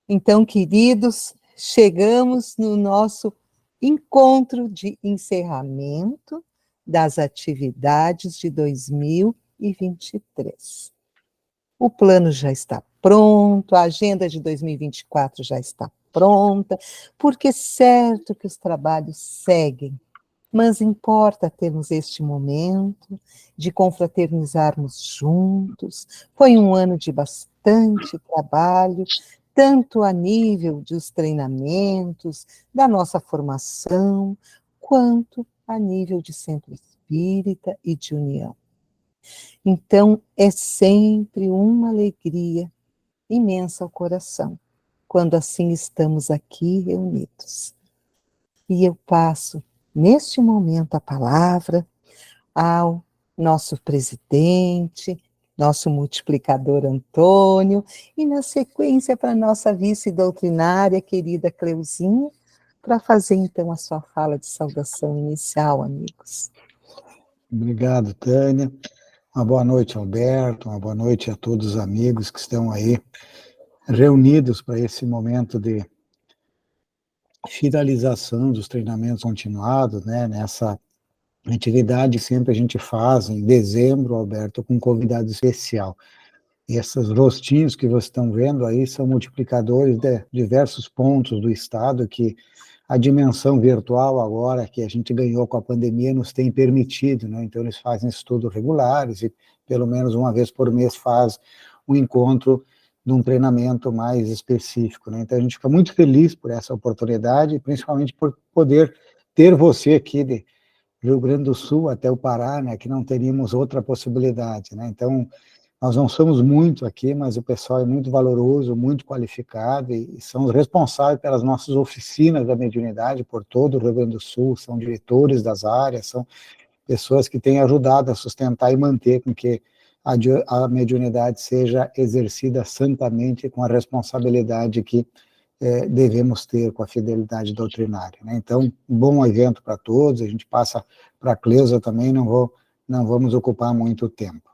Então, queridos, chegamos no nosso encontro de encerramento das atividades de 2023. O plano já está pronto, a agenda de 2024 já está pronta, porque é certo que os trabalhos seguem, mas importa termos este momento de confraternizarmos juntos. Foi um ano de bastante trabalho, tanto a nível dos treinamentos, da nossa formação, quanto a nível de centro espírita e de união. Então, é sempre uma alegria imensa ao coração, quando assim estamos aqui reunidos. E eu passo, neste momento, a palavra ao nosso presidente, nosso multiplicador Antônio, e na sequência para a nossa vice-doutrinária, querida Cleuzinha, para fazer então a sua fala de saudação inicial, amigos. Obrigado, Tânia. Uma boa noite, Alberto, uma boa noite a todos os amigos que estão aí reunidos para esse momento de finalização dos treinamentos continuados, né? Nessa atividade sempre a gente faz em dezembro, Alberto, com um convidado especial. E esses rostinhos que vocês estão vendo aí são multiplicadores de diversos pontos do estado que a dimensão virtual agora que a gente ganhou com a pandemia nos tem permitido, né? Então eles fazem estudos regulares e pelo menos uma vez por mês faz um encontro de um treinamento mais específico, né? Então a gente fica muito feliz por essa oportunidade, principalmente por poder ter você aqui de Rio Grande do Sul até o Pará, né? Que não teríamos outra possibilidade, né? Então nós não somos muito aqui, mas o pessoal é muito valoroso, muito qualificado e são os responsáveis pelas nossas oficinas da mediunidade por todo o Rio Grande do Sul, são diretores das áreas, são pessoas que têm ajudado a sustentar e manter com que a mediunidade seja exercida santamente com a responsabilidade que devemos ter com a fidelidade doutrinária, né? Então, bom evento para todos, a gente passa para a Cleusa também, não vamos ocupar muito tempo.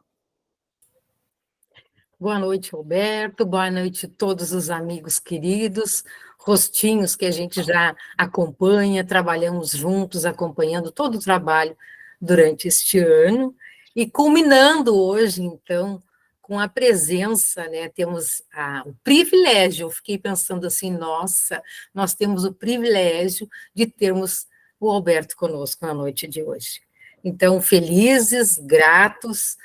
Boa noite, Roberto. Boa noite a todos os amigos queridos, rostinhos que a gente já acompanha, trabalhamos juntos, acompanhando todo o trabalho durante este ano, e culminando hoje, então, com a presença, né? Temos o privilégio, eu fiquei pensando assim, nossa, nós temos o privilégio de termos o Alberto conosco na noite de hoje. Então, felizes, gratos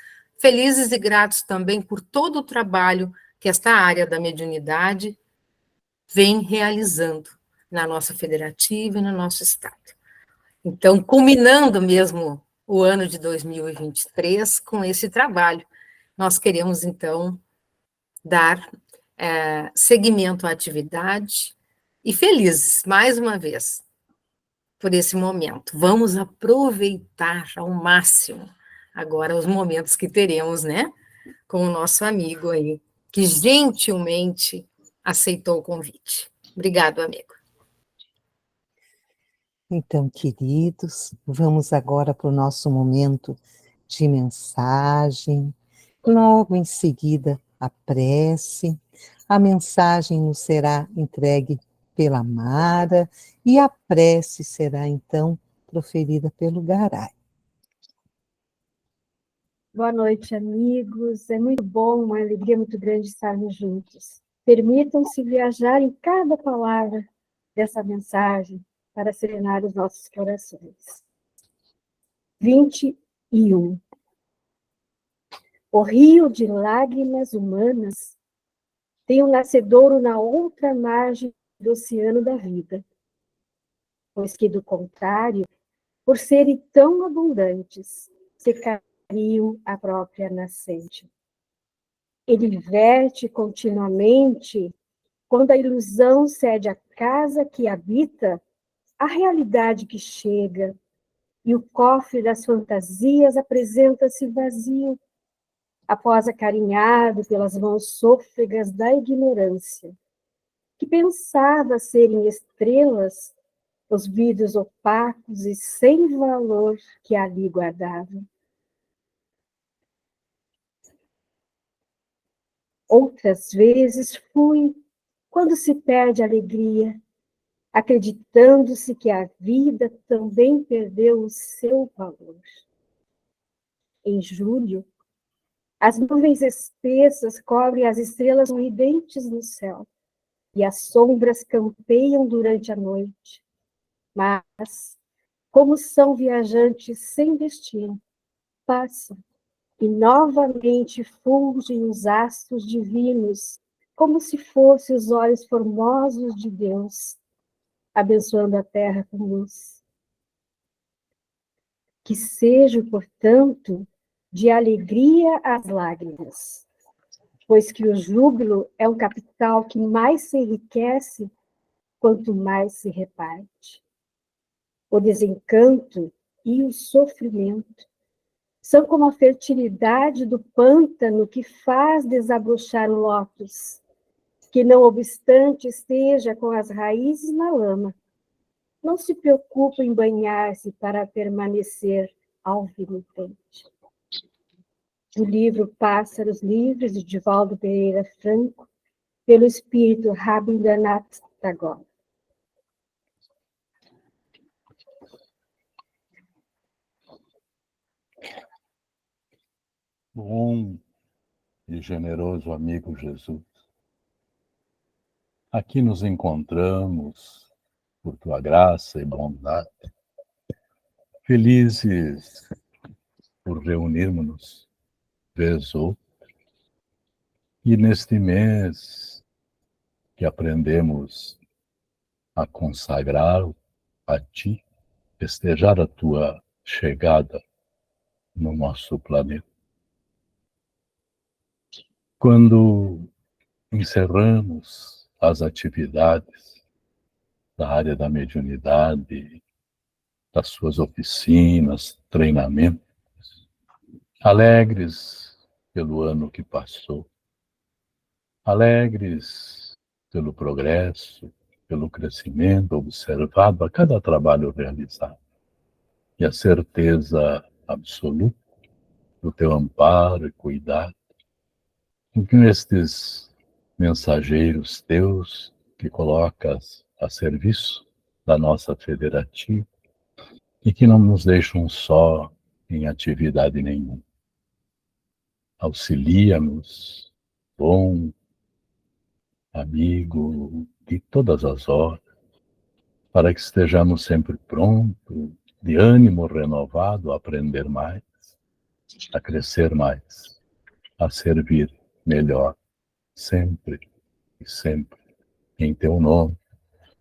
e gratos também por todo o trabalho que esta área da mediunidade vem realizando na nossa federativa e no nosso estado. Então, culminando mesmo o ano de 2023 com esse trabalho, nós queremos, então, dar seguimento à atividade e felizes, mais uma vez, por esse momento. Vamos aproveitar ao máximo agora os momentos que teremos, né? Com o nosso amigo aí, que gentilmente aceitou o convite. Obrigado, amigo. Então, queridos, vamos agora para o nosso momento de mensagem. Logo em seguida, a prece. A mensagem nos será entregue pela Mara e a prece será, então, proferida pelo Garay. Boa noite, amigos. É muito bom, uma alegria muito grande estarmos juntos. Permitam-se viajar em cada palavra dessa mensagem para serenar os nossos corações. 21. O rio de lágrimas humanas tem um nascedouro na outra margem do oceano da vida, pois que, do contrário, por serem tão abundantes, secariam a própria nascente. Ele verte continuamente, quando a ilusão cede a casa que habita, a realidade que chega, e o cofre das fantasias apresenta-se vazio, após acarinhado pelas mãos sôfregas da ignorância, que pensava serem estrelas os vidros opacos e sem valor que ali guardavam. Outras vezes fui quando se perde a alegria, acreditando-se que a vida também perdeu o seu valor. Em julho, as nuvens espessas cobrem as estrelas ridentes no céu, e as sombras campeiam durante a noite. Mas, como são viajantes sem destino, passam e novamente fulgem os astros divinos, como se fossem os olhos formosos de Deus, abençoando a terra com luz. Que seja, portanto, de alegria as lágrimas, pois que o júbilo é o capital que mais se enriquece quanto mais se reparte. O desencanto e o sofrimento são como a fertilidade do pântano que faz desabrochar o lótus, que não obstante esteja com as raízes na lama, não se preocupa em banhar-se para permanecer alvivente. Do livro Pássaros Livres, de Divaldo Pereira Franco, pelo espírito Rabindranath Tagore. Bom e generoso amigo Jesus, aqui nos encontramos por tua graça e bondade, felizes por reunirmos-nos vez outra, e neste mês que aprendemos a consagrar a Ti, festejar a Tua chegada no nosso planeta. Quando encerramos as atividades da área da mediunidade, das suas oficinas, treinamentos, alegres pelo ano que passou, alegres pelo progresso, pelo crescimento observado a cada trabalho realizado, e a certeza absoluta do teu amparo e cuidado, em que estes mensageiros teus que colocas a serviço da nossa federativa e que não nos deixam só em atividade nenhuma. Auxilia-nos, bom amigo, de todas as horas, para que estejamos sempre prontos, de ânimo renovado a aprender mais, a crescer mais, a servir melhor, sempre e sempre, em teu nome,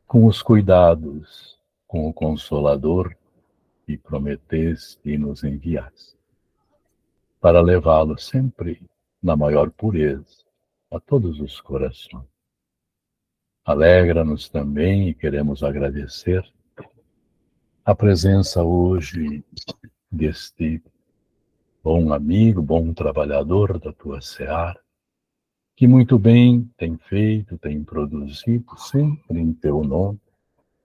com os cuidados, com o Consolador que prometeste e nos enviaste, para levá-lo sempre na maior pureza a todos os corações. Alegra-nos também e queremos agradecer a presença hoje deste bom amigo, bom trabalhador da tua seara, que muito bem tem feito, tem produzido, sempre em teu nome,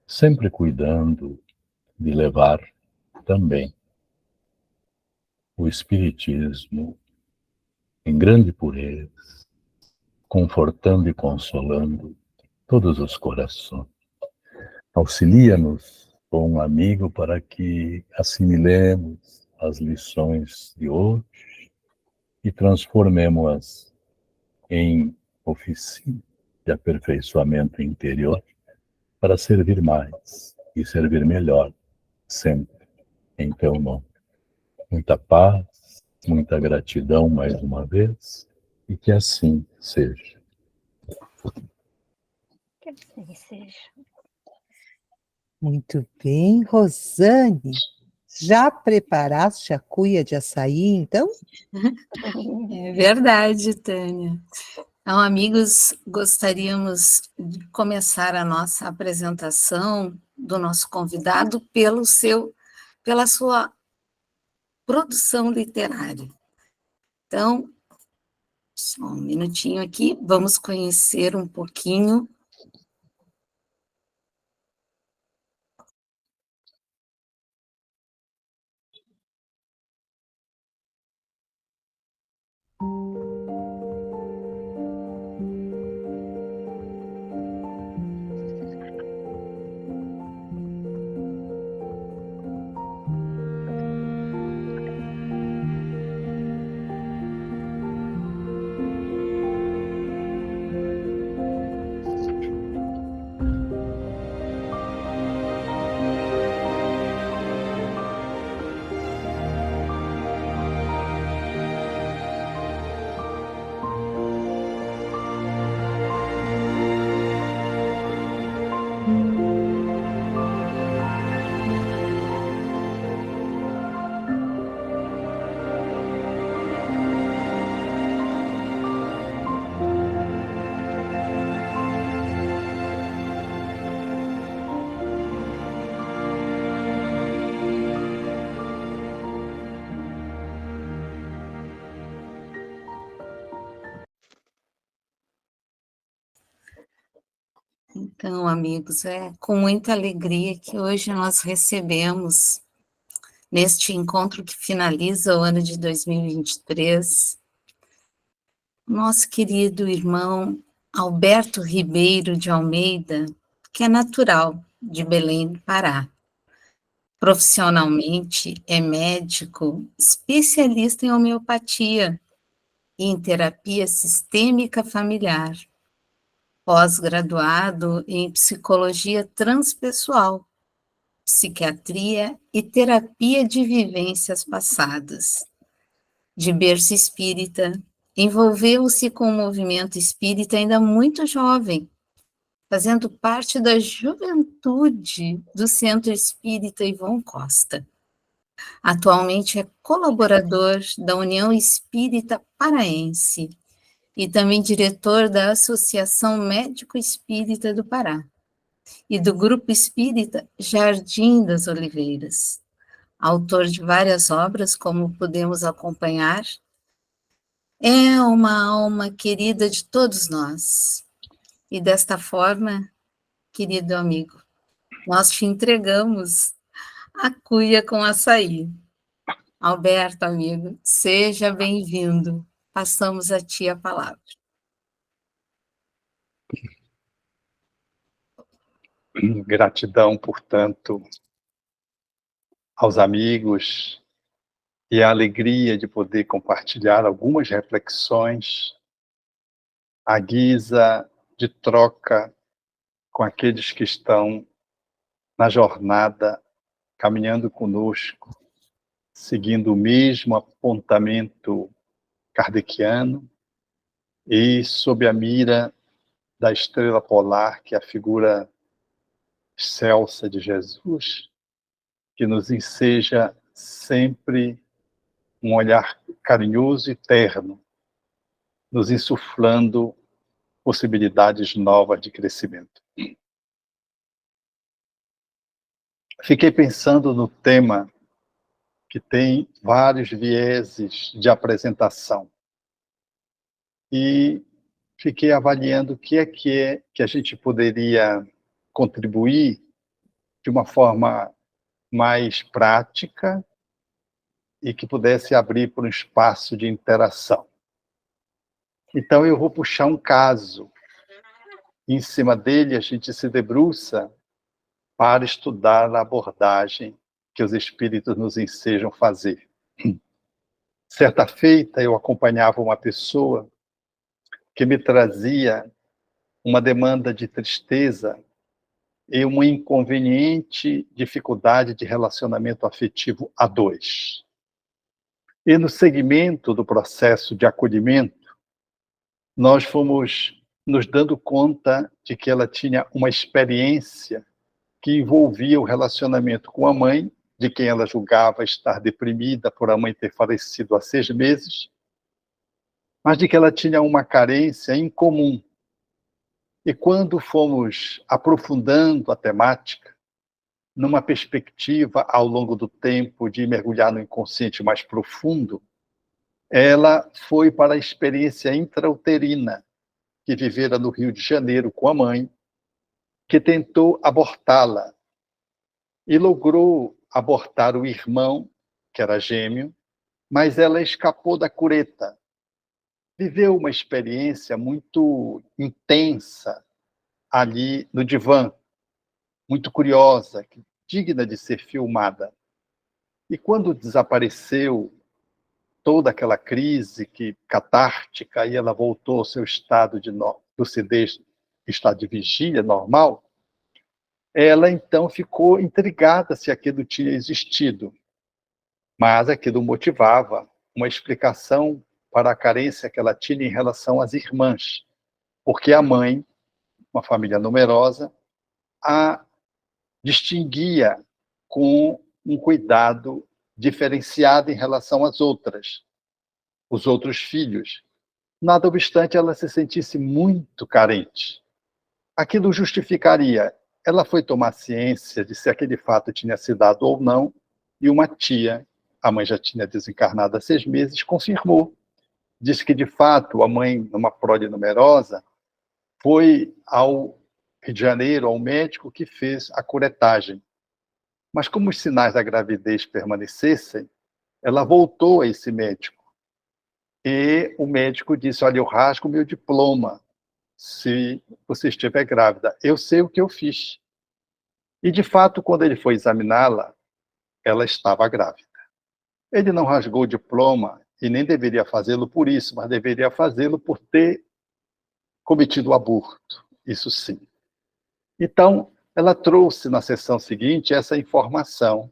sempre cuidando de levar também o Espiritismo em grande pureza, confortando e consolando todos os corações. Auxilia-nos, bom amigo, para que assimilemos as lições de hoje e transformemos-as em oficina de aperfeiçoamento interior para servir mais e servir melhor, sempre em teu nome. Muita paz, muita gratidão mais uma vez, e que assim seja. Que assim seja. Muito bem, Rosane. Já preparaste a cuia de açaí, então? É verdade, Tânia. Então, amigos, gostaríamos de começar a nossa apresentação do nosso convidado pela sua produção literária. Então, só um minutinho aqui, vamos conhecer um pouquinho. Então, amigos, é com muita alegria que hoje nós recebemos, neste encontro que finaliza o ano de 2023, nosso querido irmão Alberto Ribeiro de Almeida, que é natural de Belém do Pará. Profissionalmente, é médico, especialista em homeopatia e em terapia sistêmica familiar, pós-graduado em psicologia transpessoal, psiquiatria e terapia de vivências passadas. De berço espírita, envolveu-se com o movimento espírita ainda muito jovem, fazendo parte da juventude do Centro Espírita Ivon Costa. Atualmente é colaborador da União Espírita Paraense e também diretor da Associação Médico Espírita do Pará e do Grupo Espírita Jardim das Oliveiras. Autor de várias obras, como podemos acompanhar, é uma alma querida de todos nós. E desta forma, querido amigo, nós te entregamos a cuia com açaí. Alberto, amigo, seja bem-vindo. Passamos a ti a palavra. Gratidão, portanto, aos amigos e a alegria de poder compartilhar algumas reflexões à guisa de troca com aqueles que estão na jornada, caminhando conosco, seguindo o mesmo apontamento kardeciano e sob a mira da estrela polar, que é a figura excelsa de Jesus, que nos enseja sempre um olhar carinhoso e terno, nos insuflando possibilidades novas de crescimento. Fiquei pensando no tema que tem vários vieses de apresentação e fiquei avaliando o que é que a gente poderia contribuir de uma forma mais prática e que pudesse abrir para um espaço de interação. Então, eu vou puxar um caso. Em cima dele, a gente se debruça para estudar a abordagem que os espíritos nos ensejam fazer. Certa feita, eu acompanhava uma pessoa que me trazia uma demanda de tristeza e uma inconveniente dificuldade de relacionamento afetivo a dois. E no segmento do processo de acolhimento, nós fomos nos dando conta de que ela tinha uma experiência que envolvia o relacionamento com a mãe, de quem ela julgava estar deprimida por a mãe ter falecido há 6 meses, mas de que ela tinha uma carência incomum. E quando fomos aprofundando a temática, numa perspectiva ao longo do tempo de mergulhar no inconsciente mais profundo, ela foi para a experiência intrauterina que vivera no Rio de Janeiro com a mãe, que tentou abortá-la e logrou abortar o irmão, que era gêmeo, mas ela escapou da cureta. Viveu uma experiência muito intensa ali no divã, muito curiosa, digna de ser filmada. E quando desapareceu toda aquela crise catártica e ela voltou ao seu estado de lucidez, estado de vigília normal, ela então ficou intrigada se aquilo tinha existido. Mas aquilo motivava uma explicação para a carência que ela tinha em relação às irmãs, porque a mãe, uma família numerosa, a distinguia com um cuidado diferenciado em relação às outras, os outros filhos. Nada obstante, ela se sentisse muito carente. Aquilo justificaria. Ela foi tomar ciência de se aquele fato tinha se dado ou não, e uma tia, a mãe já tinha desencarnado há 6 meses, confirmou. Disse que, de fato, a mãe, numa prole numerosa, foi ao Rio de Janeiro a um médico que fez a curetagem. Mas como os sinais da gravidez permanecessem, ela voltou a esse médico. E o médico disse, olha, eu rasgo meu diploma se você estiver grávida. Eu sei o que eu fiz. E, de fato, quando ele foi examiná-la, ela estava grávida. Ele não rasgou o diploma e nem deveria fazê-lo por isso, mas deveria fazê-lo por ter cometido o aborto. Isso sim. Então, ela trouxe na sessão seguinte essa informação,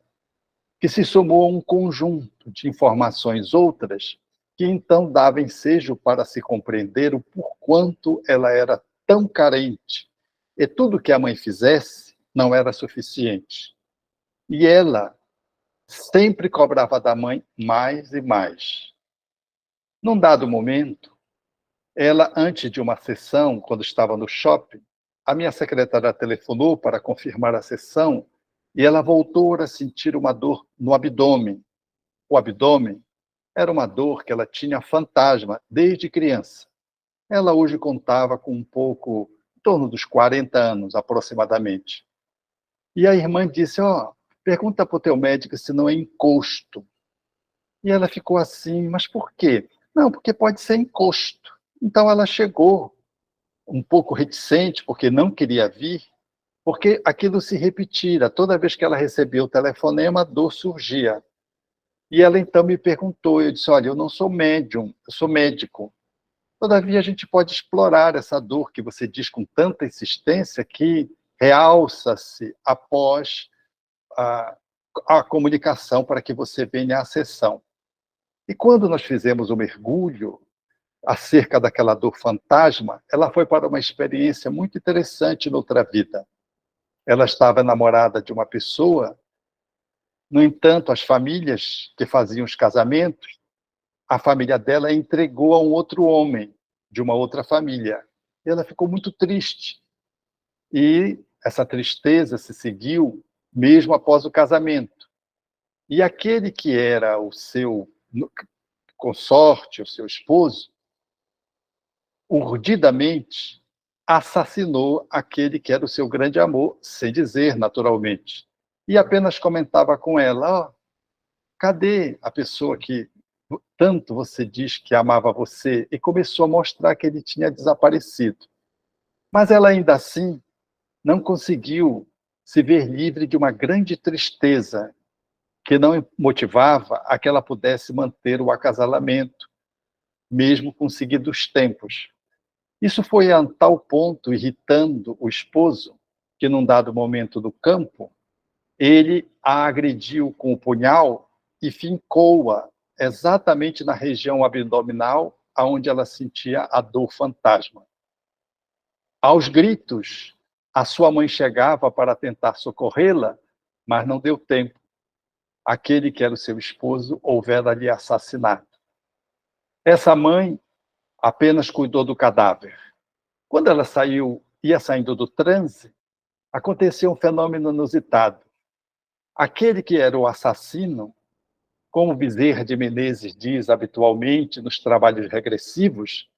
que se somou a um conjunto de informações outras, que então dava ensejo para se compreender o porquanto ela era tão carente. E tudo que a mãe fizesse não era suficiente. E ela sempre cobrava da mãe mais e mais. Num dado momento, ela, antes de uma sessão, quando estava no shopping, a minha secretária telefonou para confirmar a sessão e ela voltou a sentir uma dor no abdômen. O abdômen era uma dor que ela tinha fantasma desde criança. Ela hoje contava com um pouco, em torno dos 40 anos, aproximadamente. E a irmã disse, pergunta para o teu médico se não é encosto. E ela ficou assim, mas por quê? Não, porque pode ser encosto. Então ela chegou um pouco reticente, porque não queria vir, porque aquilo se repetira. Toda vez que ela recebia o telefonema, a dor surgia. E ela então me perguntou, eu disse, olha, eu não sou médium, eu sou médico. Todavia, a gente pode explorar essa dor que você diz com tanta insistência que realça-se após a comunicação para que você venha à sessão. E quando nós fizemos o mergulho acerca daquela dor fantasma, ela foi para uma experiência muito interessante noutra vida. Ela estava namorada de uma pessoa, no entanto, as famílias que faziam os casamentos, a família dela entregou a um outro homem, de uma outra família. E ela ficou muito triste. E essa tristeza se seguiu mesmo após o casamento. E aquele que era o seu consorte, o seu esposo, urdidamente assassinou aquele que era o seu grande amor, sem dizer, naturalmente. E apenas comentava com ela, cadê a pessoa que tanto você diz que amava você? E começou a mostrar que ele tinha desaparecido. Mas ela ainda assim não conseguiu se ver livre de uma grande tristeza que não motivava a que ela pudesse manter o acasalamento, mesmo com seguir dos tempos. Isso foi a tal ponto irritando o esposo, que num dado momento do campo, ele a agrediu com o punhal e fincou-a exatamente na região abdominal, onde ela sentia a dor fantasma. Aos gritos, a sua mãe chegava para tentar socorrê-la, mas não deu tempo. Aquele que era o seu esposo houvera ali assassinado. Essa mãe apenas cuidou do cadáver. Quando ela ia saindo do transe, aconteceu um fenômeno inusitado. Aquele que era o assassino, como Bezerra de Menezes diz habitualmente nos trabalhos regressivos,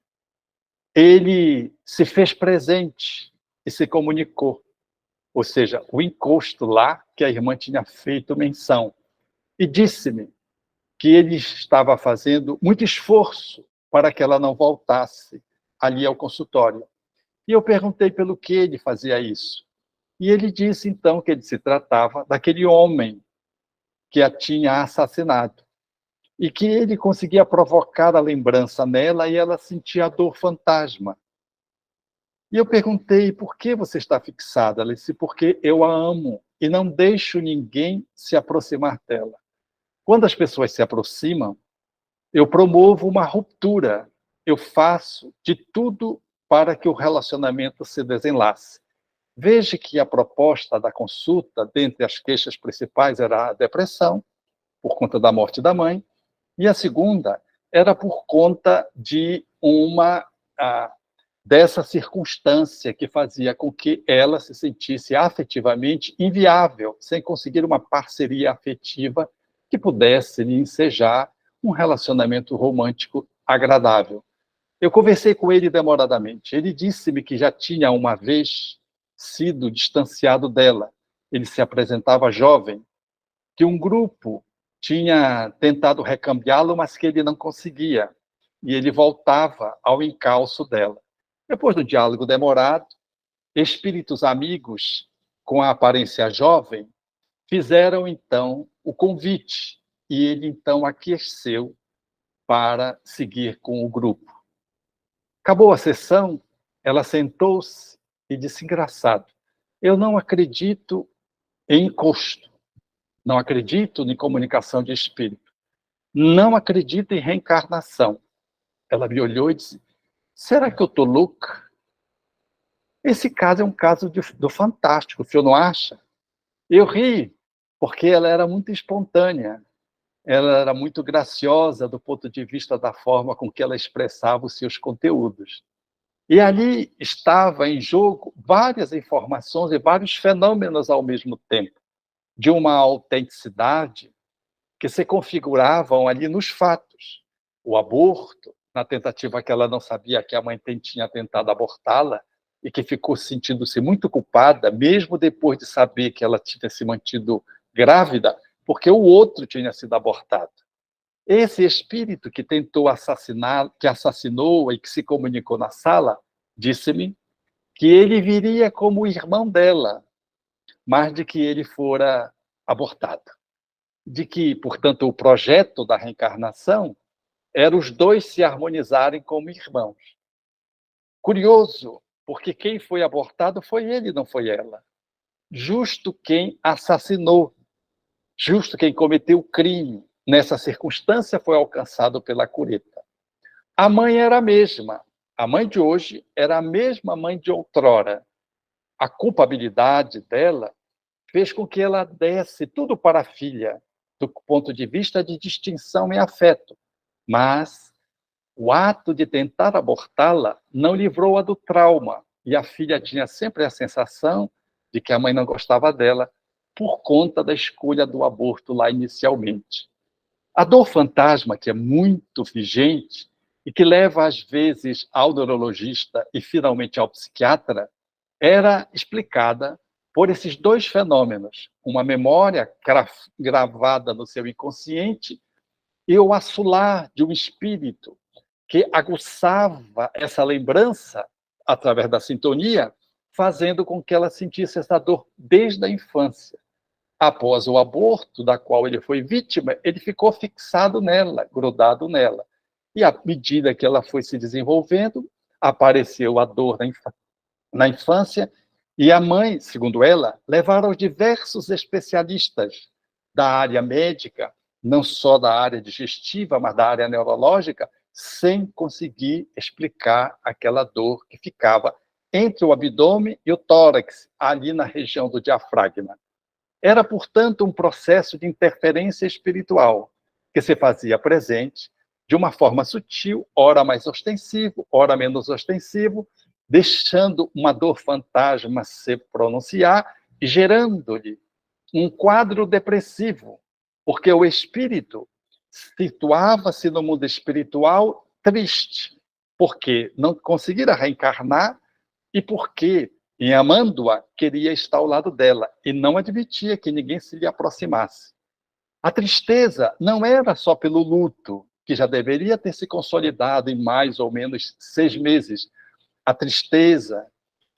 ele se fez presente e se comunicou. Ou seja, o encosto lá que a irmã tinha feito menção. E disse-me que ele estava fazendo muito esforço para que ela não voltasse ali ao consultório. E eu perguntei pelo que ele fazia isso. E ele disse, então, que ele se tratava daquele homem que a tinha assassinado. E que ele conseguia provocar a lembrança nela e ela sentia a dor fantasma. E eu perguntei, por que você está fixada? Ela disse, porque eu a amo e não deixo ninguém se aproximar dela. Quando as pessoas se aproximam, eu promovo uma ruptura. Eu faço de tudo para que o relacionamento se desenlace. Veja que a proposta da consulta, dentre as queixas principais, era a depressão, por conta da morte da mãe, e a segunda era por conta de dessa circunstância que fazia com que ela se sentisse afetivamente inviável, sem conseguir uma parceria afetiva que pudesse lhe ensejar um relacionamento romântico agradável. Eu conversei com ele demoradamente. Ele disse-me que já tinha uma vez sido distanciado dela. Ele se apresentava jovem, que um grupo tinha tentado recambiá-lo, mas que ele não conseguia. E ele voltava ao encalço dela. Depois do diálogo demorado, espíritos amigos, com a aparência jovem, fizeram, então, o convite. E ele, então, aqueceu para seguir com o grupo. Acabou a sessão, ela sentou-se e disse, engraçado, eu não acredito em encosto, não acredito em comunicação de espírito, não acredito em reencarnação. Ela me olhou e disse, será que eu estou louca? Esse caso é um caso do fantástico, o senhor não acha? Eu ri, porque ela era muito espontânea, ela era muito graciosa do ponto de vista da forma com que ela expressava os seus conteúdos. E ali estava em jogo várias informações e vários fenômenos ao mesmo tempo, de uma autenticidade que se configuravam ali nos fatos. O aborto, na tentativa que ela não sabia que a mãe tinha tentado abortá-la, e que ficou sentindo-se muito culpada, mesmo depois de saber que ela tinha se mantido grávida, porque o outro tinha sido abortado. Esse espírito que tentou assassinar, que assassinou e que se comunicou na sala, disse-me que ele viria como irmão dela, mas de que ele fora abortado. De que, portanto, o projeto da reencarnação era os dois se harmonizarem como irmãos. Curioso, porque quem foi abortado foi ele, não foi ela. Justo quem assassinou, justo quem cometeu o crime, nessa circunstância foi alcançado pela cureta. A mãe era a mesma. A mãe de hoje era a mesma mãe de outrora. A culpabilidade dela fez com que ela desse tudo para a filha, do ponto de vista de distinção e afeto. Mas o ato de tentar abortá-la não livrou-a do trauma, e a filha tinha sempre a sensação de que a mãe não gostava dela por conta da escolha do aborto lá inicialmente. A dor fantasma, que é muito vigente e que leva às vezes ao neurologista e finalmente ao psiquiatra, era explicada por esses dois fenômenos, uma memória gravada no seu inconsciente e o assolar de um espírito que aguçava essa lembrança através da sintonia, fazendo com que ela sentisse essa dor desde a infância. Após o aborto, da qual ele foi vítima, ele ficou fixado nela, grudado nela. E à medida que ela foi se desenvolvendo, apareceu a dor na infância, e a mãe, segundo ela, levaram diversos especialistas da área médica, não só da área digestiva, mas da área neurológica, sem conseguir explicar aquela dor que ficava entre o abdômen e o tórax, ali na região do diafragma. Era, portanto, um processo de interferência espiritual que se fazia presente de uma forma sutil, ora mais ostensivo, ora menos ostensivo, deixando uma dor fantasma se pronunciar e gerando-lhe um quadro depressivo, porque o espírito situava-se no mundo espiritual triste, porque não conseguira reencarnar e porque, em amando-a, queria estar ao lado dela e não admitia que ninguém se lhe aproximasse. A tristeza não era só pelo luto, que já deveria ter se consolidado em mais ou menos 6 meses. A tristeza,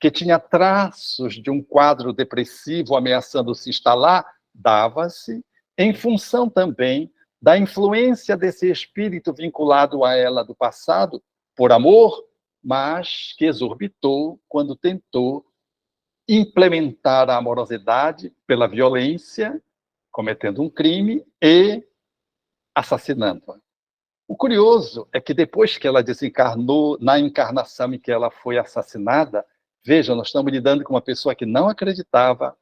que tinha traços de um quadro depressivo ameaçando se instalar, dava-se em função também da influência desse espírito vinculado a ela do passado, por amor, mas que exorbitou quando tentou implementar a amorosidade pela violência, cometendo um crime e assassinando-a. O curioso é que depois que ela desencarnou, na encarnação em que ela foi assassinada, veja, nós estamos lidando com uma pessoa que não acreditava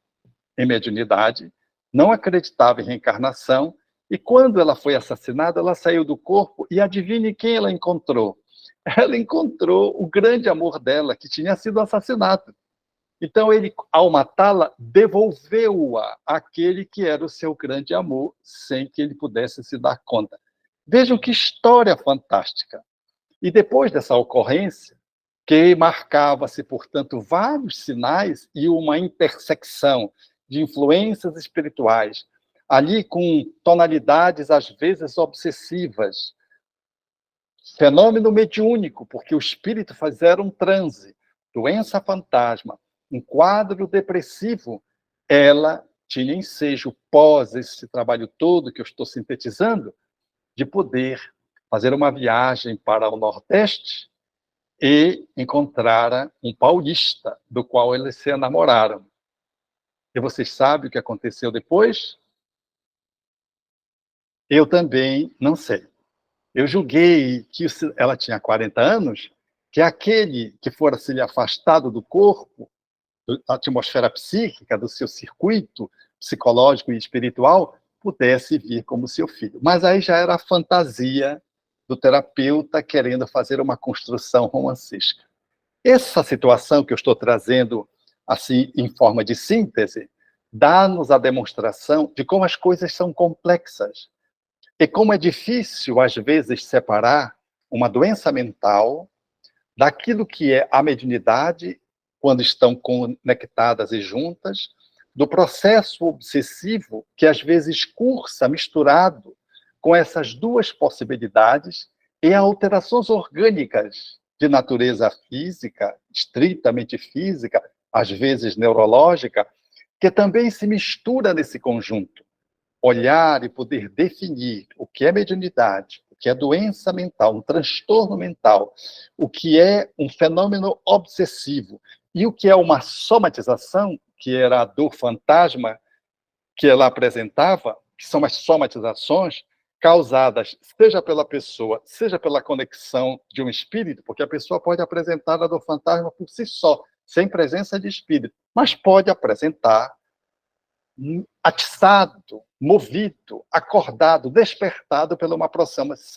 em mediunidade, não acreditava em reencarnação, e quando ela foi assassinada, ela saiu do corpo e adivinhe quem ela encontrou? Ela encontrou o grande amor dela, que tinha sido assassinado. Então, ele, ao matá-la, devolveu-a àquele que era o seu grande amor, sem que ele pudesse se dar conta. Vejam que história fantástica. E depois dessa ocorrência, que marcava-se, portanto, vários sinais e uma intersecção de influências espirituais, ali com tonalidades, às vezes, obsessivas. Fenômeno mediúnico, porque o espírito fazia um transe, doença fantasma, um quadro depressivo, ela tinha ensejo, pós esse trabalho todo que eu estou sintetizando, de poder fazer uma viagem para o Nordeste e encontrar um paulista, do qual eles se enamoraram. E vocês sabem o que aconteceu depois? Eu também não sei. Eu julguei que ela tinha 40 anos, que aquele que fora se lhe afastado do corpo, da atmosfera psíquica, do seu circuito psicológico e espiritual, pudesse vir como seu filho. Mas aí já era a fantasia do terapeuta querendo fazer uma construção romancesca. Essa situação que eu estou trazendo assim em forma de síntese dá-nos a demonstração de como as coisas são complexas e como é difícil, às vezes, separar uma doença mental daquilo que é a mediunidade, quando estão conectadas e juntas, do processo obsessivo que, às vezes, cursa misturado com essas duas possibilidades e alterações orgânicas de natureza física, estritamente física, às vezes neurológica, que também se mistura nesse conjunto. Olhar e poder definir o que é mediunidade, o que é doença mental, um transtorno mental, o que é um fenômeno obsessivo e o que é uma somatização, que era a dor fantasma que ela apresentava, que são as somatizações causadas seja pela pessoa, seja pela conexão de um espírito, porque a pessoa pode apresentar a dor fantasma por si só, sem presença de espírito, mas pode apresentar atiçado, movido, acordado, despertado pela uma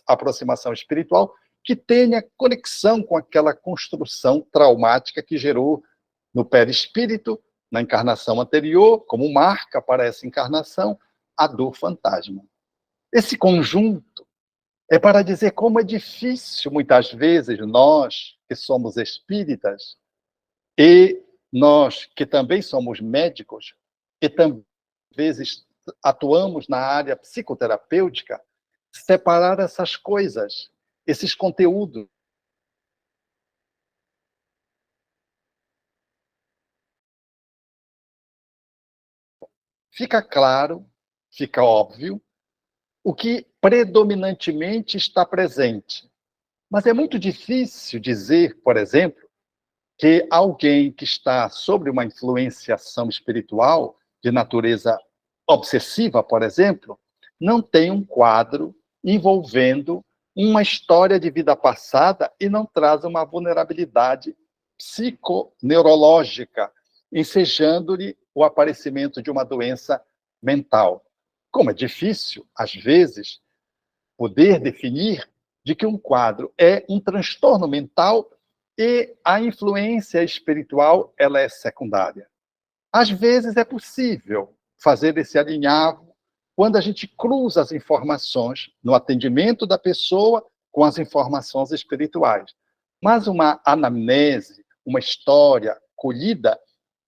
aproximação espiritual que tenha conexão com aquela construção traumática que gerou no perispírito, na encarnação anterior, como marca para essa encarnação, a dor fantasma. Esse conjunto é para dizer como é difícil, muitas vezes, nós que somos espíritas e nós que também somos médicos e também vezes atuamos na área psicoterapêutica, separar essas coisas, esses conteúdos. Fica claro, fica óbvio, o que predominantemente está presente. Mas é muito difícil dizer, por exemplo, que alguém que está sob uma influenciação espiritual de natureza obsessiva, por exemplo, não tem um quadro envolvendo uma história de vida passada e não traz uma vulnerabilidade psiconeurológica, ensejando-lhe o aparecimento de uma doença mental. Como é difícil, às vezes, poder definir de que um quadro é um transtorno mental e a influência espiritual ela é secundária. Às vezes é possível fazer esse alinhavo quando a gente cruza as informações no atendimento da pessoa com as informações espirituais. Mas uma anamnese, uma história colhida,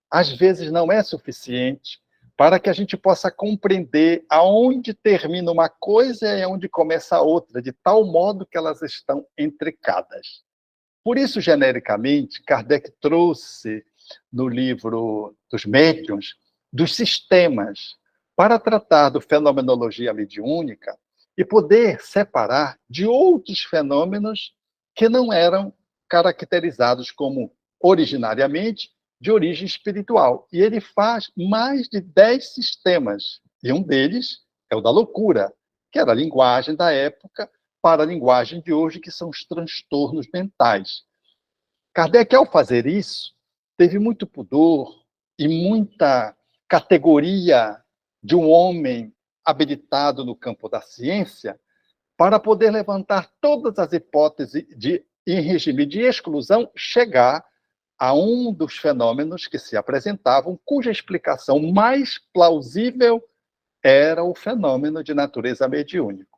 às vezes não é suficiente para que a gente possa compreender aonde termina uma coisa e aonde começa a outra, de tal modo que elas estão intricadas. Por isso, genericamente, Kardec trouxe no livro dos médiuns, dos sistemas, para tratar do fenomenologia mediúnica e poder separar de outros fenômenos que não eram caracterizados como, originariamente, de origem espiritual. E ele faz mais de 10 sistemas, e um deles é o da loucura, que era a linguagem da época para a linguagem de hoje, que são os transtornos mentais. Kardec, ao fazer isso, teve muito pudor e muita categoria de um homem habilitado no campo da ciência para poder levantar todas as hipóteses em regime de exclusão, chegar a um dos fenômenos que se apresentavam, cuja explicação mais plausível era o fenômeno de natureza mediúnica.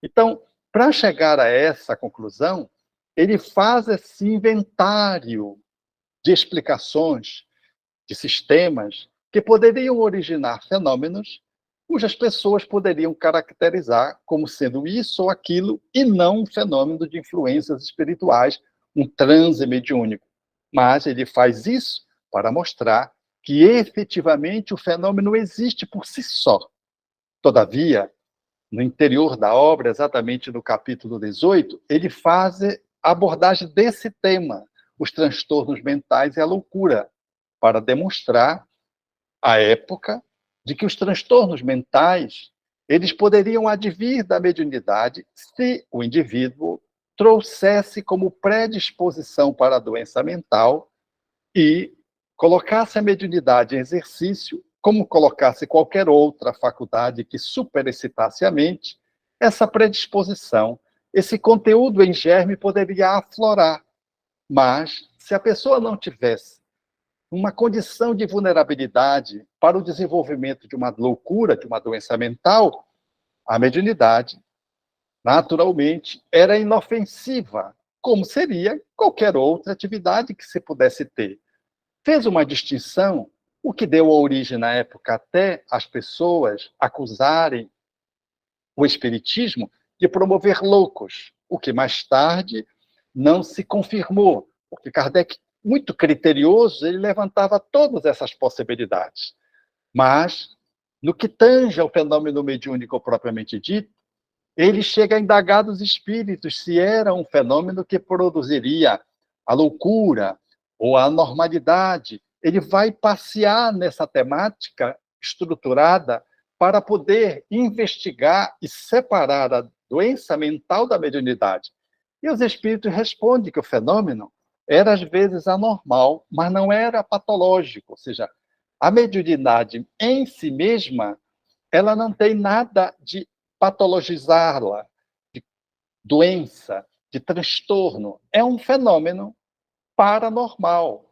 Então, para chegar a essa conclusão, ele faz esse inventário de explicações, de sistemas, que poderiam originar fenômenos cujas pessoas poderiam caracterizar como sendo isso ou aquilo, e não um fenômeno de influências espirituais, um transe mediúnico. Mas ele faz isso para mostrar que efetivamente o fenômeno existe por si só. Todavia, no interior da obra, exatamente no capítulo 18, ele faz a abordagem desse tema, os transtornos mentais e a loucura, para demonstrar à época de que os transtornos mentais eles poderiam advir da mediunidade se o indivíduo trouxesse como predisposição para a doença mental e colocasse a mediunidade em exercício, como colocasse qualquer outra faculdade que superexcitasse a mente, essa predisposição, esse conteúdo em germe poderia aflorar. Mas, se a pessoa não tivesse uma condição de vulnerabilidade para o desenvolvimento de uma loucura, de uma doença mental, a mediunidade, naturalmente, era inofensiva, como seria qualquer outra atividade que se pudesse ter. Fez uma distinção, o que deu origem, na época, até as pessoas acusarem o espiritismo de promover loucos, o que mais tarde não se confirmou, porque Kardec, muito criterioso, ele levantava todas essas possibilidades. Mas, no que tange ao fenômeno mediúnico propriamente dito, ele chega a indagar dos espíritos se era um fenômeno que produziria a loucura ou a anormalidade. Ele vai passear nessa temática estruturada para poder investigar e separar a doença mental da mediunidade. E os espíritos respondem que o fenômeno era, às vezes, anormal, mas não era patológico. Ou seja, a mediunidade em si mesma, ela não tem nada de patologizá-la, de doença, de transtorno. É um fenômeno paranormal.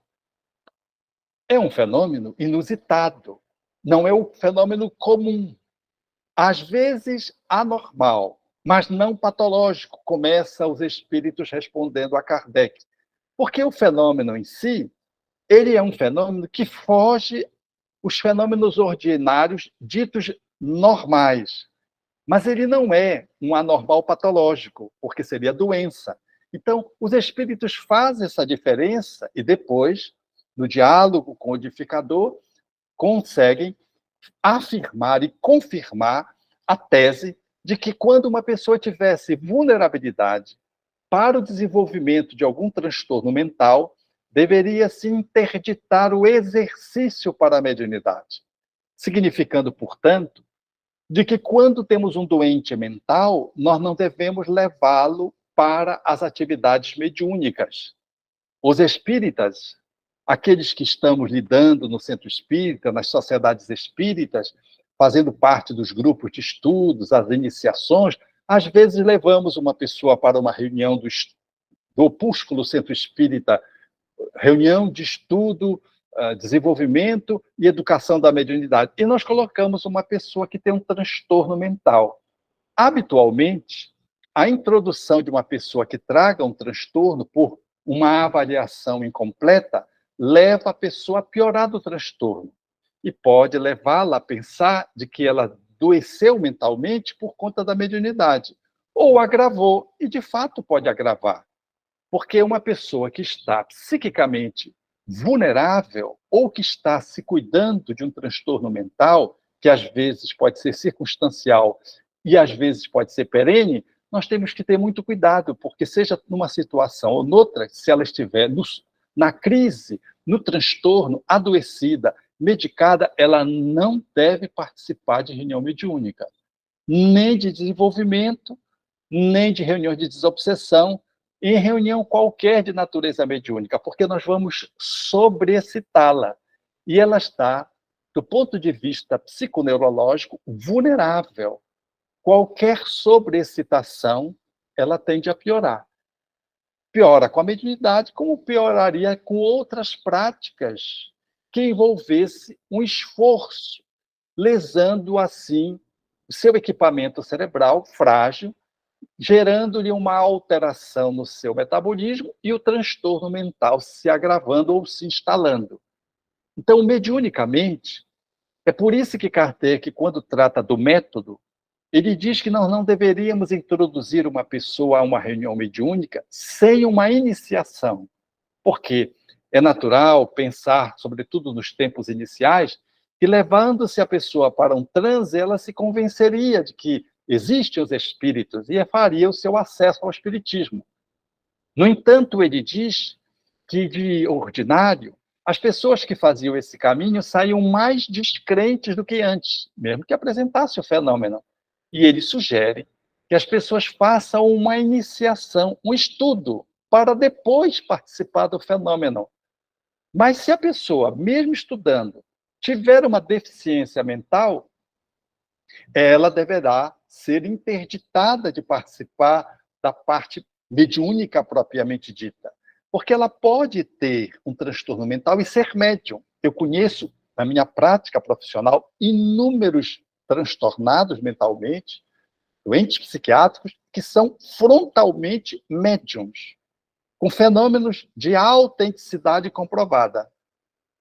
É um fenômeno inusitado. Não é um fenômeno comum. Às vezes, anormal, mas não patológico, começa os espíritos respondendo a Kardec. Porque o fenômeno em si, ele é um fenômeno que foge os fenômenos ordinários ditos normais. Mas ele não é um anormal patológico, porque seria doença. Então, os espíritos fazem essa diferença e depois, no diálogo com o codificador, conseguem afirmar e confirmar a tese de que quando uma pessoa tivesse vulnerabilidade para o desenvolvimento de algum transtorno mental, deveria-se interditar o exercício para a mediunidade, significando, portanto, de que quando temos um doente mental, nós não devemos levá-lo para as atividades mediúnicas. Os espíritas, aqueles que estamos lidando no centro espírita, nas sociedades espíritas, fazendo parte dos grupos de estudos, as iniciações, às vezes levamos uma pessoa para uma reunião do opúsculo centro espírita, reunião de estudo, desenvolvimento e educação da mediunidade. E nós colocamos uma pessoa que tem um transtorno mental. Habitualmente, a introdução de uma pessoa que traga um transtorno por uma avaliação incompleta leva a pessoa a piorar do transtorno e pode levá-la a pensar de que ela adoeceu mentalmente por conta da mediunidade, ou agravou, e de fato pode agravar. Porque uma pessoa que está psiquicamente vulnerável ou que está se cuidando de um transtorno mental, que às vezes pode ser circunstancial e às vezes pode ser perene, nós temos que ter muito cuidado, porque seja numa situação ou noutra, se ela estiver na crise, no transtorno, adoecida, medicada, ela não deve participar de reunião mediúnica, nem de desenvolvimento, nem de reunião de desobsessão, em reunião qualquer de natureza mediúnica, porque nós vamos sobreexcitá-la. E ela está, do ponto de vista psiconeurológico, vulnerável. Qualquer sobreexcitação, ela tende a piorar. Piora com a mediunidade, como pioraria com outras práticas que envolvesse um esforço, lesando assim o seu equipamento cerebral frágil, gerando-lhe uma alteração no seu metabolismo e o transtorno mental se agravando ou se instalando. Então, mediunicamente, é por isso que Kardec, quando trata do método, ele diz que nós não deveríamos introduzir uma pessoa a uma reunião mediúnica sem uma iniciação, porque é natural pensar, sobretudo nos tempos iniciais, que levando-se a pessoa para um transe, ela se convenceria de que existem os espíritos e faria o seu acesso ao espiritismo. No entanto, ele diz que, de ordinário, as pessoas que faziam esse caminho saíam mais descrentes do que antes, mesmo que apresentasse o fenômeno. E ele sugere que as pessoas façam uma iniciação, um estudo, para depois participar do fenômeno. Mas se a pessoa, mesmo estudando, tiver uma deficiência mental, ela deverá ser interditada de participar da parte mediúnica propriamente dita, porque ela pode ter um transtorno mental e ser médium. Eu conheço, na minha prática profissional, inúmeros transtornados mentalmente, doentes psiquiátricos, que são frontalmente médiums, com fenômenos de alta intensidade comprovada.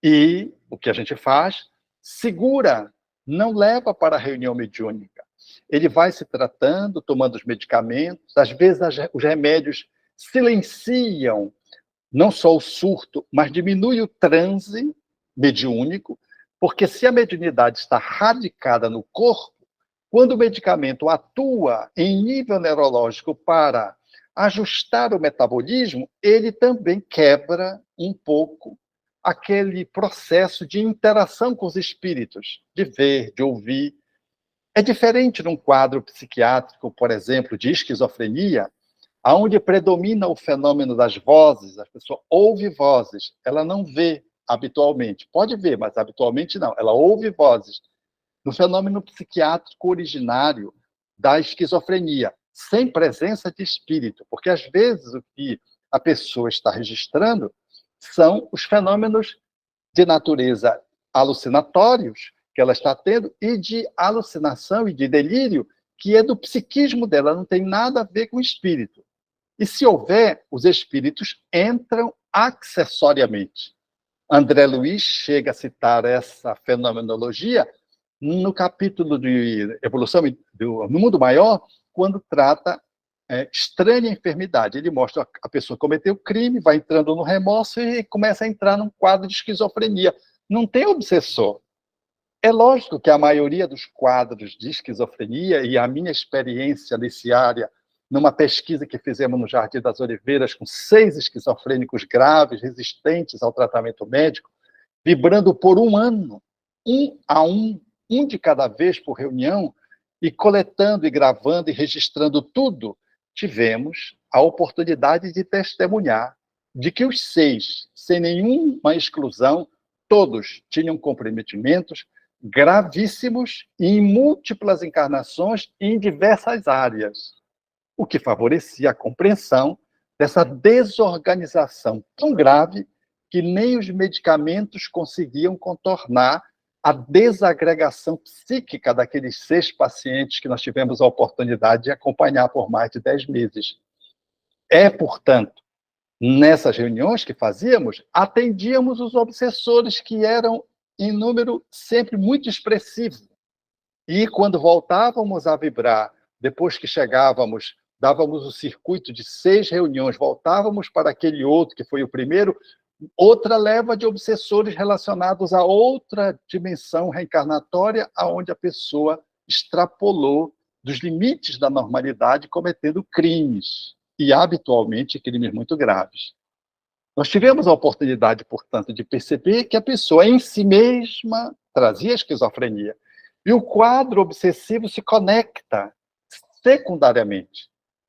E o que a gente faz? Segura, não leva para a reunião mediúnica. Ele vai se tratando, tomando os medicamentos, às vezes os remédios silenciam não só o surto, mas diminui o transe mediúnico, porque se a mediunidade está radicada no corpo, quando o medicamento atua em nível neurológico para ajustar o metabolismo, ele também quebra um pouco aquele processo de interação com os espíritos, de ver, de ouvir. É diferente num quadro psiquiátrico, por exemplo, de esquizofrenia, onde predomina o fenômeno das vozes, a pessoa ouve vozes, ela não vê habitualmente. Pode ver, mas habitualmente não, ela ouve vozes. No fenômeno psiquiátrico originário da esquizofrenia, sem presença de espírito, porque às vezes o que a pessoa está registrando são os fenômenos de natureza alucinatórios que ela está tendo e de alucinação e de delírio que é do psiquismo dela, não tem nada a ver com o espírito. E se houver, os espíritos entram acessoriamente. André Luiz chega a citar essa fenomenologia no capítulo de Evolução no Mundo Maior, quando trata estranha enfermidade. Ele mostra a pessoa cometeu crime, vai entrando no remorso e começa a entrar num quadro de esquizofrenia. Não tem obsessor. É lógico que a maioria dos quadros de esquizofrenia, e a minha experiência nesse área, numa pesquisa que fizemos no Jardim das Oliveiras, com 6 esquizofrênicos graves, resistentes ao tratamento médico, vibrando por um ano, um a um de cada vez por reunião, e coletando e gravando e registrando tudo, tivemos a oportunidade de testemunhar de que os 6, sem nenhuma exclusão, todos tinham comprometimentos gravíssimos em múltiplas encarnações e em diversas áreas, o que favorecia a compreensão dessa desorganização tão grave que nem os medicamentos conseguiam contornar a desagregação psíquica daqueles 6 pacientes que nós tivemos a oportunidade de acompanhar por mais de 10 meses. Portanto, nessas reuniões que fazíamos, atendíamos os obsessores, que eram em número sempre muito expressivo. E quando voltávamos a vibrar, depois que chegávamos, dávamos o circuito de 6 reuniões, voltávamos para aquele outro, que foi o primeiro, outra leva de obsessores relacionados a outra dimensão reencarnatória, aonde a pessoa extrapolou dos limites da normalidade, cometendo crimes, e habitualmente crimes muito graves. Nós tivemos a oportunidade, portanto, de perceber que a pessoa em si mesma trazia esquizofrenia, e o quadro obsessivo se conecta secundariamente.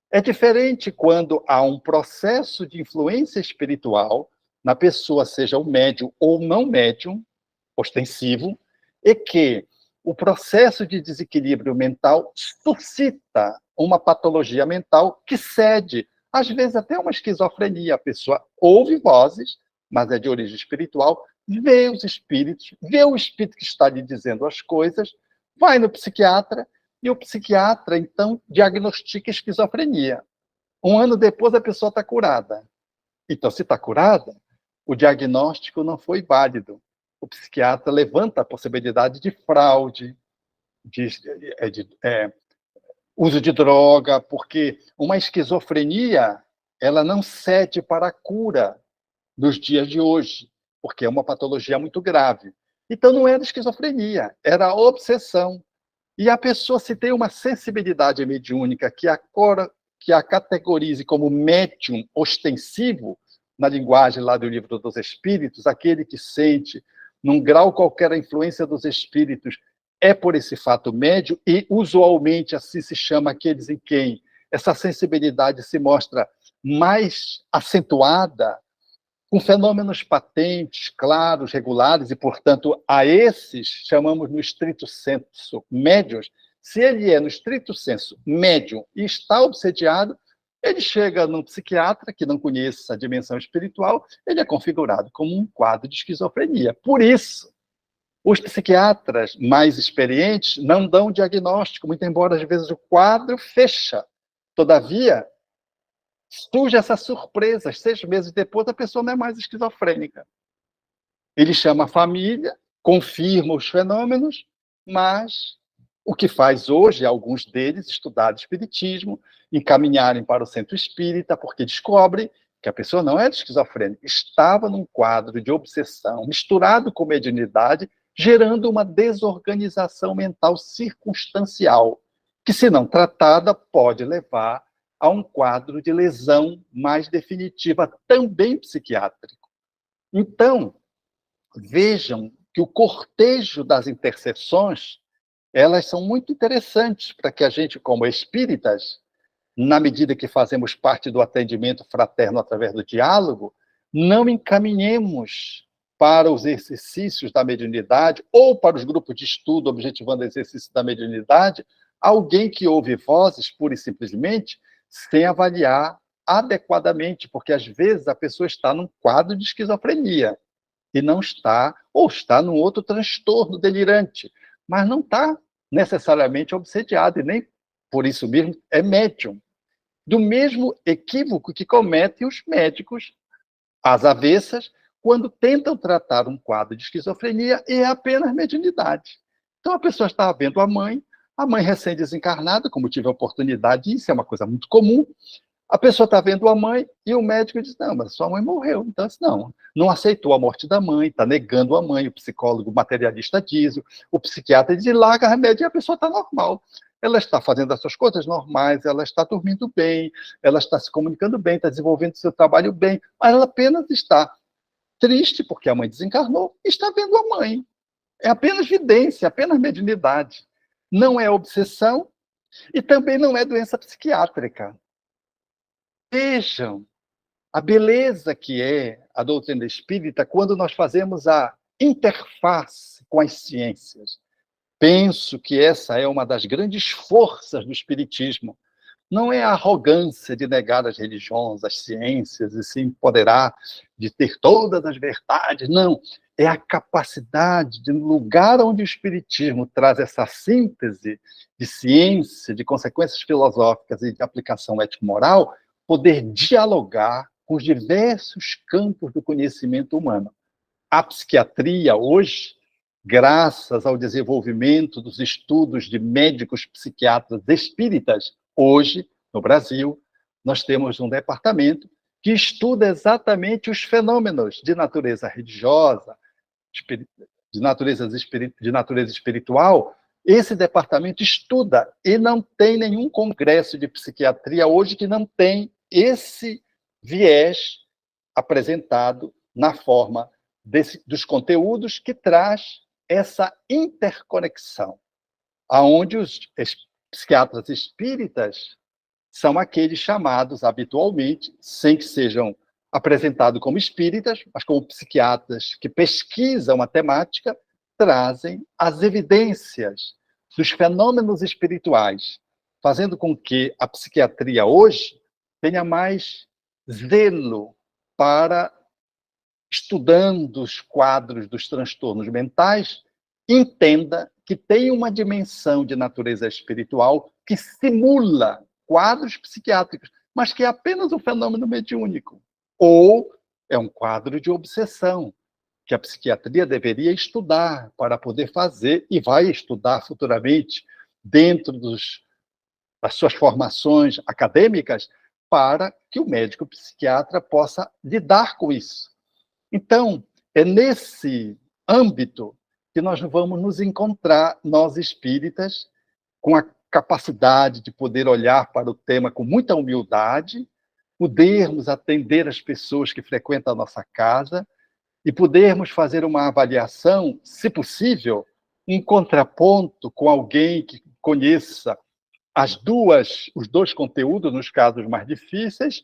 É diferente quando há um processo de influência espiritual na pessoa, seja um médium ou não médium, ostensivo, e que o processo de desequilíbrio mental suscita uma patologia mental que cede, às vezes até uma esquizofrenia. A pessoa ouve vozes, mas é de origem espiritual, vê os espíritos, vê o espírito que está lhe dizendo as coisas, vai no psiquiatra, E o psiquiatra, então, diagnostica esquizofrenia. 1 ano depois, a pessoa está curada. Então, se está curada, o diagnóstico não foi válido. O psiquiatra levanta a possibilidade de fraude, de uso de droga, porque uma esquizofrenia, ela não cede para a cura dos dias de hoje, porque é uma patologia muito grave. Então, não era esquizofrenia, era obsessão. E a pessoa, se tem uma sensibilidade mediúnica que a categorize como médium ostensivo, na linguagem lá do Livro dos Espíritos, aquele que sente, num grau qualquer, a influência dos espíritos, é por esse fato médio, e usualmente assim se chama aqueles em quem essa sensibilidade se mostra mais acentuada, com fenômenos patentes, claros, regulares, e, portanto, a esses chamamos no estrito senso médiuns. Se ele é, no estrito senso, médium e está obsediado, ele chega num psiquiatra que não conhece a dimensão espiritual, ele é configurado como um quadro de esquizofrenia. Por isso, os psiquiatras mais experientes não dão diagnóstico, muito embora, às vezes, o quadro fecha. Todavia, surge essa surpresa. 6 meses depois, a pessoa não é mais esquizofrênica. Ele chama a família, confirma os fenômenos, mas o que faz hoje, alguns deles, estudar espiritismo, encaminharem para o centro espírita, porque descobre que a pessoa não era esquizofrênica, estava num quadro de obsessão, misturado com mediunidade, gerando uma desorganização mental circunstancial, que, se não tratada, pode levar a um quadro de lesão mais definitiva, também psiquiátrico. Então, vejam que o cortejo das intercessões, elas são muito interessantes para que a gente, como espíritas, na medida que fazemos parte do atendimento fraterno através do diálogo, não encaminhemos para os exercícios da mediunidade ou para os grupos de estudo objetivando o exercício da mediunidade alguém que ouve vozes, pura e simplesmente, sem avaliar adequadamente, porque às vezes a pessoa está num quadro de esquizofrenia e não está, ou está num outro transtorno delirante, mas não está necessariamente obsediado, e nem por isso mesmo é médium. Do mesmo equívoco que cometem os médicos às avessas, quando tentam tratar um quadro de esquizofrenia, e é apenas mediunidade. Então a pessoa está vendo a mãe recém-desencarnada, como tive a oportunidade, isso é uma coisa muito comum, a pessoa está vendo a mãe e o médico diz, não, mas sua mãe morreu. Então, não aceitou a morte da mãe, está negando a mãe, o psicólogo materialista diz, o psiquiatra diz, larga remédio e a pessoa está normal. Ela está fazendo as suas coisas normais, ela está dormindo bem, ela está se comunicando bem, está desenvolvendo seu trabalho bem, mas ela apenas está triste porque a mãe desencarnou e está vendo a mãe. É apenas vidência, apenas mediunidade. Não é obsessão e também não é doença psiquiátrica. Vejam a beleza que é a doutrina espírita quando nós fazemos a interface com as ciências. Penso que essa é uma das grandes forças do espiritismo. Não é a arrogância de negar as religiões, as ciências, e se empoderar de ter todas as verdades. Não. É a capacidade de, no lugar onde o espiritismo traz essa síntese de ciência, de consequências filosóficas e de aplicação ético-moral, poder dialogar com os diversos campos do conhecimento humano. A psiquiatria, hoje, graças ao desenvolvimento dos estudos de médicos psiquiatras espíritas, hoje, no Brasil, nós temos um departamento que estuda exatamente os fenômenos de natureza religiosa, de natureza espiritual. Esse departamento estuda e não tem nenhum congresso de psiquiatria hoje que não tem esse viés apresentado na forma dos conteúdos que traz essa interconexão, aonde os psiquiatras espíritas são aqueles chamados habitualmente, sem que sejam apresentados como espíritas, mas como psiquiatras que pesquisam a temática, trazem as evidências dos fenômenos espirituais, fazendo com que a psiquiatria hoje tenha mais zelo para, estudando os quadros dos transtornos mentais, entenda que tem uma dimensão de natureza espiritual que simula quadros psiquiátricos, mas que é apenas um fenômeno mediúnico. Ou é um quadro de obsessão, que a psiquiatria deveria estudar para poder fazer, e vai estudar futuramente, dentro das suas formações acadêmicas, para que o médico psiquiatra possa lidar com isso. Então, é nesse âmbito que nós vamos nos encontrar, nós espíritas, com a capacidade de poder olhar para o tema com muita humildade, podermos atender as pessoas que frequentam a nossa casa e podermos fazer uma avaliação, se possível, um contraponto com alguém que conheça os dois conteúdos, nos casos mais difíceis,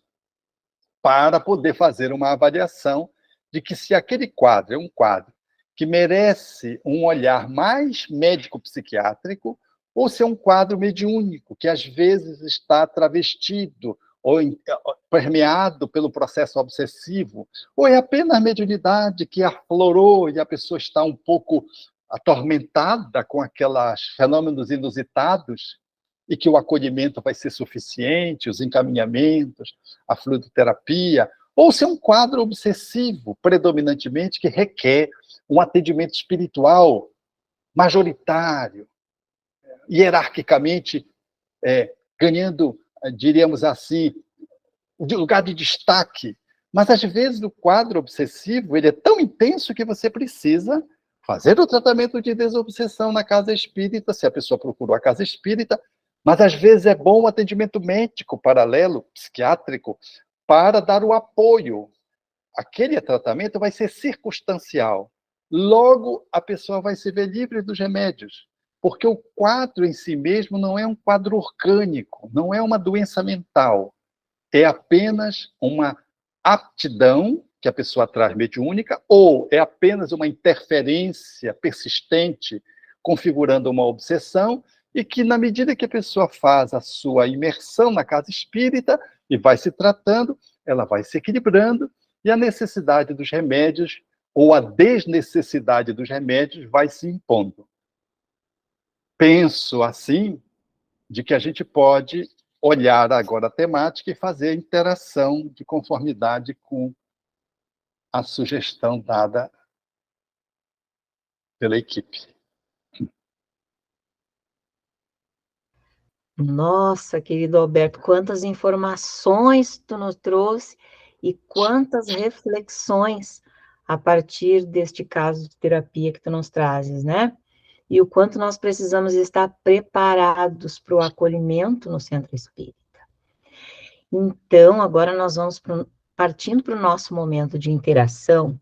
para poder fazer uma avaliação de que se aquele quadro é um quadro que merece um olhar mais médico-psiquiátrico, ou se é um quadro mediúnico, que às vezes está travestido ou permeado pelo processo obsessivo, ou é apenas a mediunidade que aflorou e a pessoa está um pouco atormentada com aqueles fenômenos inusitados e que o acolhimento vai ser suficiente, os encaminhamentos, a fluidoterapia, ou se é um quadro obsessivo, predominantemente, que requer um atendimento espiritual majoritário, hierarquicamente, ganhando, diríamos assim, de lugar de destaque. Mas, às vezes, o quadro obsessivo ele é tão intenso que você precisa fazer o tratamento de desobsessão na casa espírita, se a pessoa procurou a casa espírita, mas, às vezes, é bom o atendimento médico paralelo, psiquiátrico, para dar o apoio. Aquele tratamento vai ser circunstancial. Logo, a pessoa vai se ver livre dos remédios, porque o quadro em si mesmo não é um quadro orgânico, não é uma doença mental. É apenas uma aptidão que a pessoa traz mediúnica, ou é apenas uma interferência persistente configurando uma obsessão, e que, na medida que a pessoa faz a sua imersão na casa espírita e vai se tratando, ela vai se equilibrando, e a necessidade dos remédios, ou a desnecessidade dos remédios, vai se impondo. Penso, assim, de que a gente pode olhar agora a temática e fazer a interação de conformidade com a sugestão dada pela equipe. Nossa, querido Alberto, quantas informações tu nos trouxe e quantas reflexões a partir deste caso de terapia que tu nos trazes, né? E o quanto nós precisamos estar preparados para o acolhimento no centro espírita. Então, agora nós vamos partindo para o nosso momento de interação,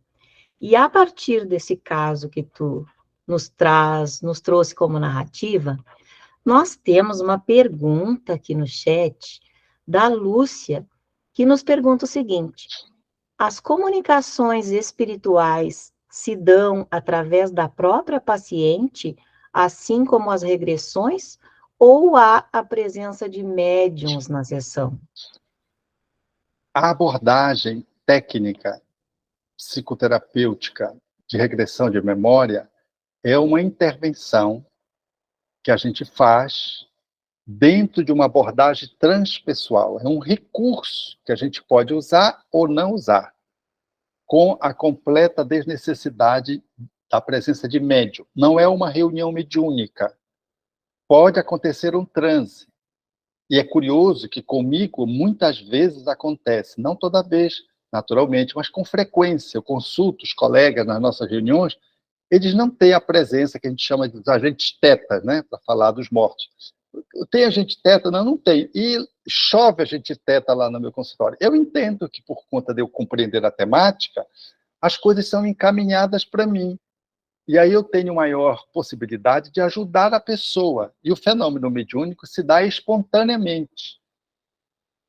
e a partir desse caso que tu nos trouxe como narrativa, nós temos uma pergunta aqui no chat da Lúcia, que nos pergunta o seguinte: as comunicações espirituais se dão através da própria paciente, assim como as regressões, ou há a presença de médiuns na sessão? A abordagem técnica psicoterapêutica de regressão de memória é uma intervenção que a gente faz dentro de uma abordagem transpessoal. É um recurso que a gente pode usar ou não usar, com a completa desnecessidade da presença de médium. Não é uma reunião mediúnica. Pode acontecer um transe. E é curioso que comigo muitas vezes acontece, não toda vez, naturalmente, mas com frequência. Eu consulto os colegas nas nossas reuniões, eles não têm a presença que a gente chama de agentes teta, né, para falar dos mortos. Tem agente teta? Não, não tem. E chove agente teta lá no meu consultório. Eu entendo que, por conta de eu compreender a temática, as coisas são encaminhadas para mim. E aí eu tenho maior possibilidade de ajudar a pessoa. E o fenômeno mediúnico se dá espontaneamente.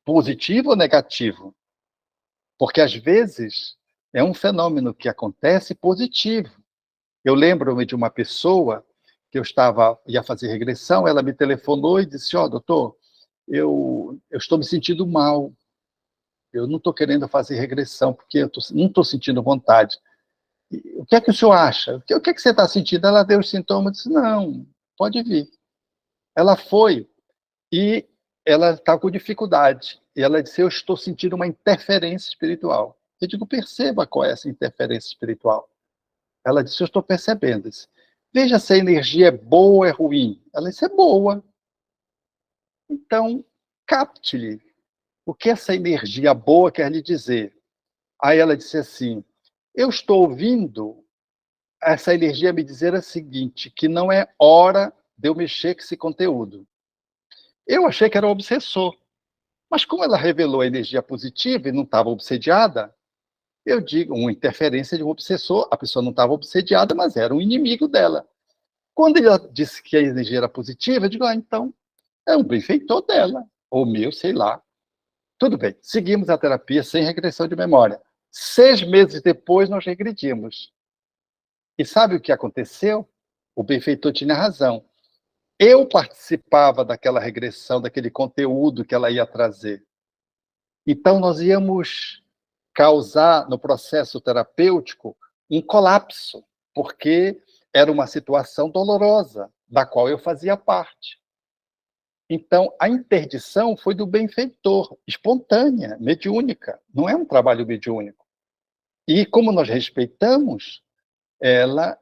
Positivo ou negativo? Porque, às vezes, é um fenômeno que acontece positivo. Eu lembro-me de uma pessoa que ia fazer regressão, ela me telefonou e disse: doutor, eu estou me sentindo mal, eu não estou querendo fazer regressão, porque eu não estou sentindo vontade. O que é que o senhor acha? O que é que você está sentindo? Ela deu os sintomas e disse, não, pode vir. Ela foi e ela está com dificuldade. E ela disse, eu estou sentindo uma interferência espiritual. Eu digo, perceba qual é essa interferência espiritual. Ela disse, eu estou percebendo. Disse, veja se a energia é boa ou é ruim. Ela disse, é boa. Então, capte-lhe o que essa energia boa quer lhe dizer. Aí ela disse assim, eu estou ouvindo essa energia me dizer o seguinte, que não é hora de eu mexer com esse conteúdo. Eu achei que era um obsessor, mas como ela revelou a energia positiva e não estava obsediada, eu digo, uma interferência de um obsessor, a pessoa não estava obsediada, mas era um inimigo dela. Quando ela disse que a energia era positiva, eu digo, então, é um benfeitor dela, ou meu, sei lá. Tudo bem, seguimos a terapia sem regressão de memória. 6 meses depois, nós regredimos. E sabe o que aconteceu? O benfeitor tinha razão. Eu participava daquela regressão, daquele conteúdo que ela ia trazer. Então, nós íamos causar, no processo terapêutico, um colapso, porque era uma situação dolorosa, da qual eu fazia parte. Então, a interdição foi do benfeitor, espontânea, mediúnica, não é um trabalho mediúnico. E como nós respeitamos, ela,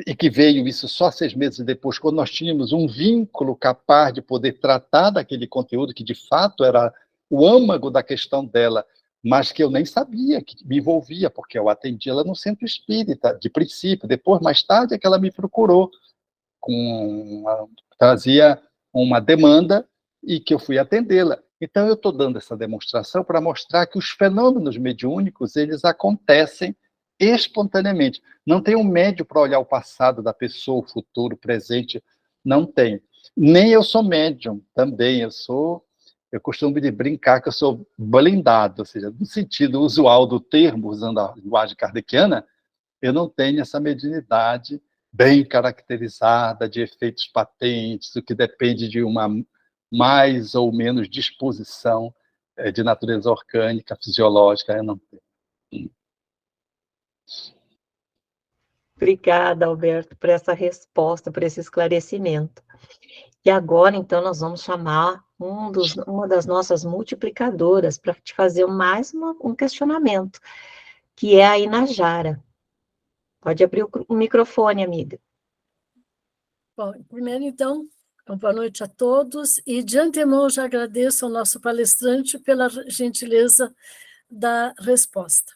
e que veio isso só 6 meses depois, quando nós tínhamos um vínculo capaz de poder tratar daquele conteúdo, que de fato era o âmago da questão dela, mas que eu nem sabia que me envolvia, porque eu atendi ela no centro espírita, de princípio. Depois, mais tarde, é que ela me procurou, trazia uma demanda e que eu fui atendê-la. Então, eu estou dando essa demonstração para mostrar que os fenômenos mediúnicos, eles acontecem espontaneamente. Não tem um médio para olhar o passado da pessoa, o futuro, o presente, não tem. Nem eu sou médium, também, eu costumo de brincar que eu sou blindado, ou seja, no sentido usual do termo, usando a linguagem kardeciana, eu não tenho essa mediunidade bem caracterizada de efeitos patentes, o que depende de uma mais ou menos disposição de natureza orgânica, fisiológica, eu não tenho. Obrigada, Alberto, por essa resposta, por esse esclarecimento. E agora, então, nós vamos chamar uma das nossas multiplicadoras para te fazer mais um questionamento, que é a Inajara. Pode abrir o microfone, amiga. Bom, primeiro, então, boa noite a todos, e de antemão já agradeço ao nosso palestrante pela gentileza da resposta.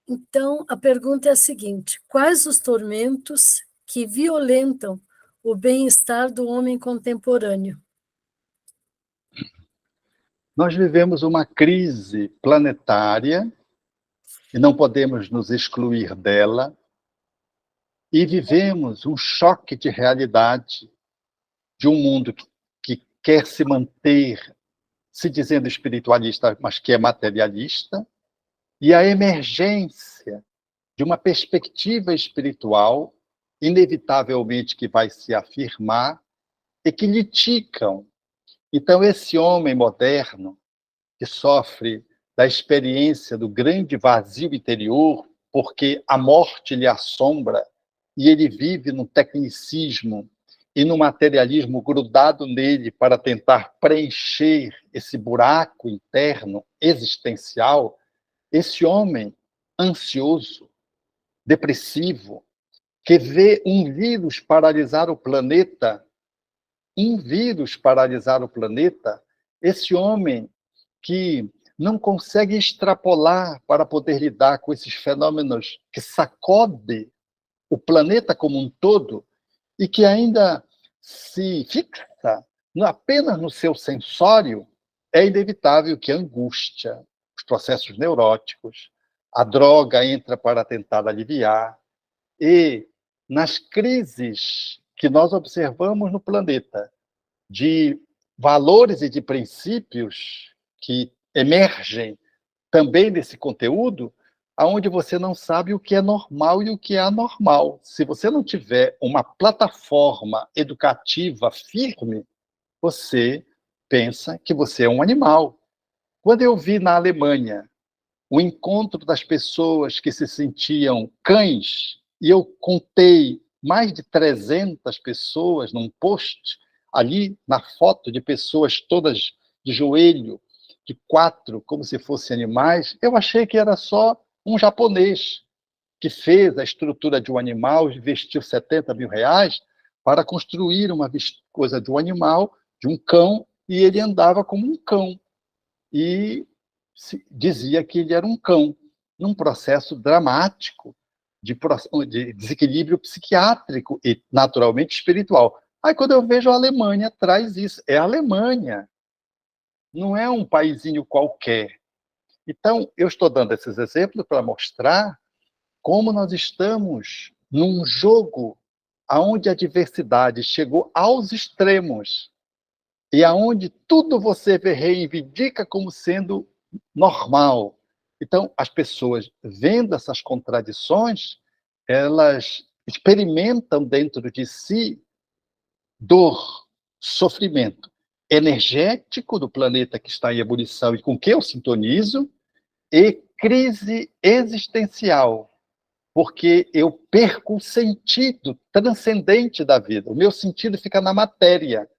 Então, a pergunta é a seguinte: quais os tormentos que violentam o bem-estar do homem contemporâneo? Nós vivemos uma crise planetária e não podemos nos excluir dela, e vivemos um choque de realidade de um mundo que quer se manter, se dizendo espiritualista, mas que é materialista, e a emergência de uma perspectiva espiritual, inevitavelmente que vai se afirmar, e que litigam. Então, esse homem moderno, que sofre da experiência do grande vazio interior, porque a morte lhe assombra, e ele vive no tecnicismo e no materialismo grudado nele para tentar preencher esse buraco interno, existencial, esse homem ansioso, depressivo, que vê um vírus paralisar o planeta, esse homem que não consegue extrapolar para poder lidar com esses fenômenos que sacodem o planeta como um todo e que ainda se fixa apenas no seu sensório, é inevitável que a angústia, os processos neuróticos, a droga entra para tentar aliviar, e nas crises que nós observamos no planeta, de valores e de princípios que emergem também desse conteúdo, aonde você não sabe o que é normal e o que é anormal. Se você não tiver uma plataforma educativa firme, você pensa que você é um animal. Quando eu vi na Alemanha o encontro das pessoas que se sentiam cães, e eu contei mais de 300 pessoas num post, ali na foto de pessoas todas de joelho, de 4, como se fossem animais, eu achei que era só um japonês que fez a estrutura de um animal, investiu 70 mil reais para construir uma coisa de um animal, de um cão, e ele andava como um cão. E dizia que ele era um cão, num processo dramático de desequilíbrio psiquiátrico e, naturalmente, espiritual. Aí, quando eu vejo a Alemanha, traz isso. É a Alemanha, não é um paizinho qualquer. Então, eu estou dando esses exemplos para mostrar como nós estamos num jogo onde a diversidade chegou aos extremos e aonde tudo você reivindica como sendo normal. Então, as pessoas, vendo essas contradições, elas experimentam dentro de si dor, sofrimento energético do planeta que está em ebulição e com que eu sintonizo, e crise existencial, porque eu perco o sentido transcendente da vida. O meu sentido fica na matéria.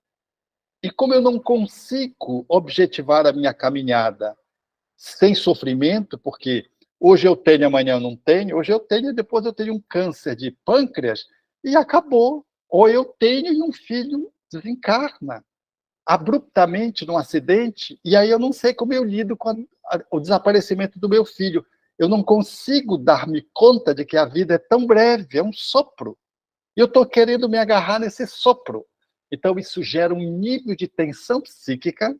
E como eu não consigo objetivar a minha caminhada sem sofrimento, porque hoje eu tenho, amanhã eu não tenho, hoje eu tenho, depois eu tenho um câncer de pâncreas e acabou. Ou eu tenho e um filho desencarna abruptamente num acidente, e aí eu não sei como eu lido com o desaparecimento do meu filho. Eu não consigo dar-me conta de que a vida é tão breve, é um sopro. E eu estou querendo me agarrar nesse sopro. Então, isso gera um nível de tensão psíquica,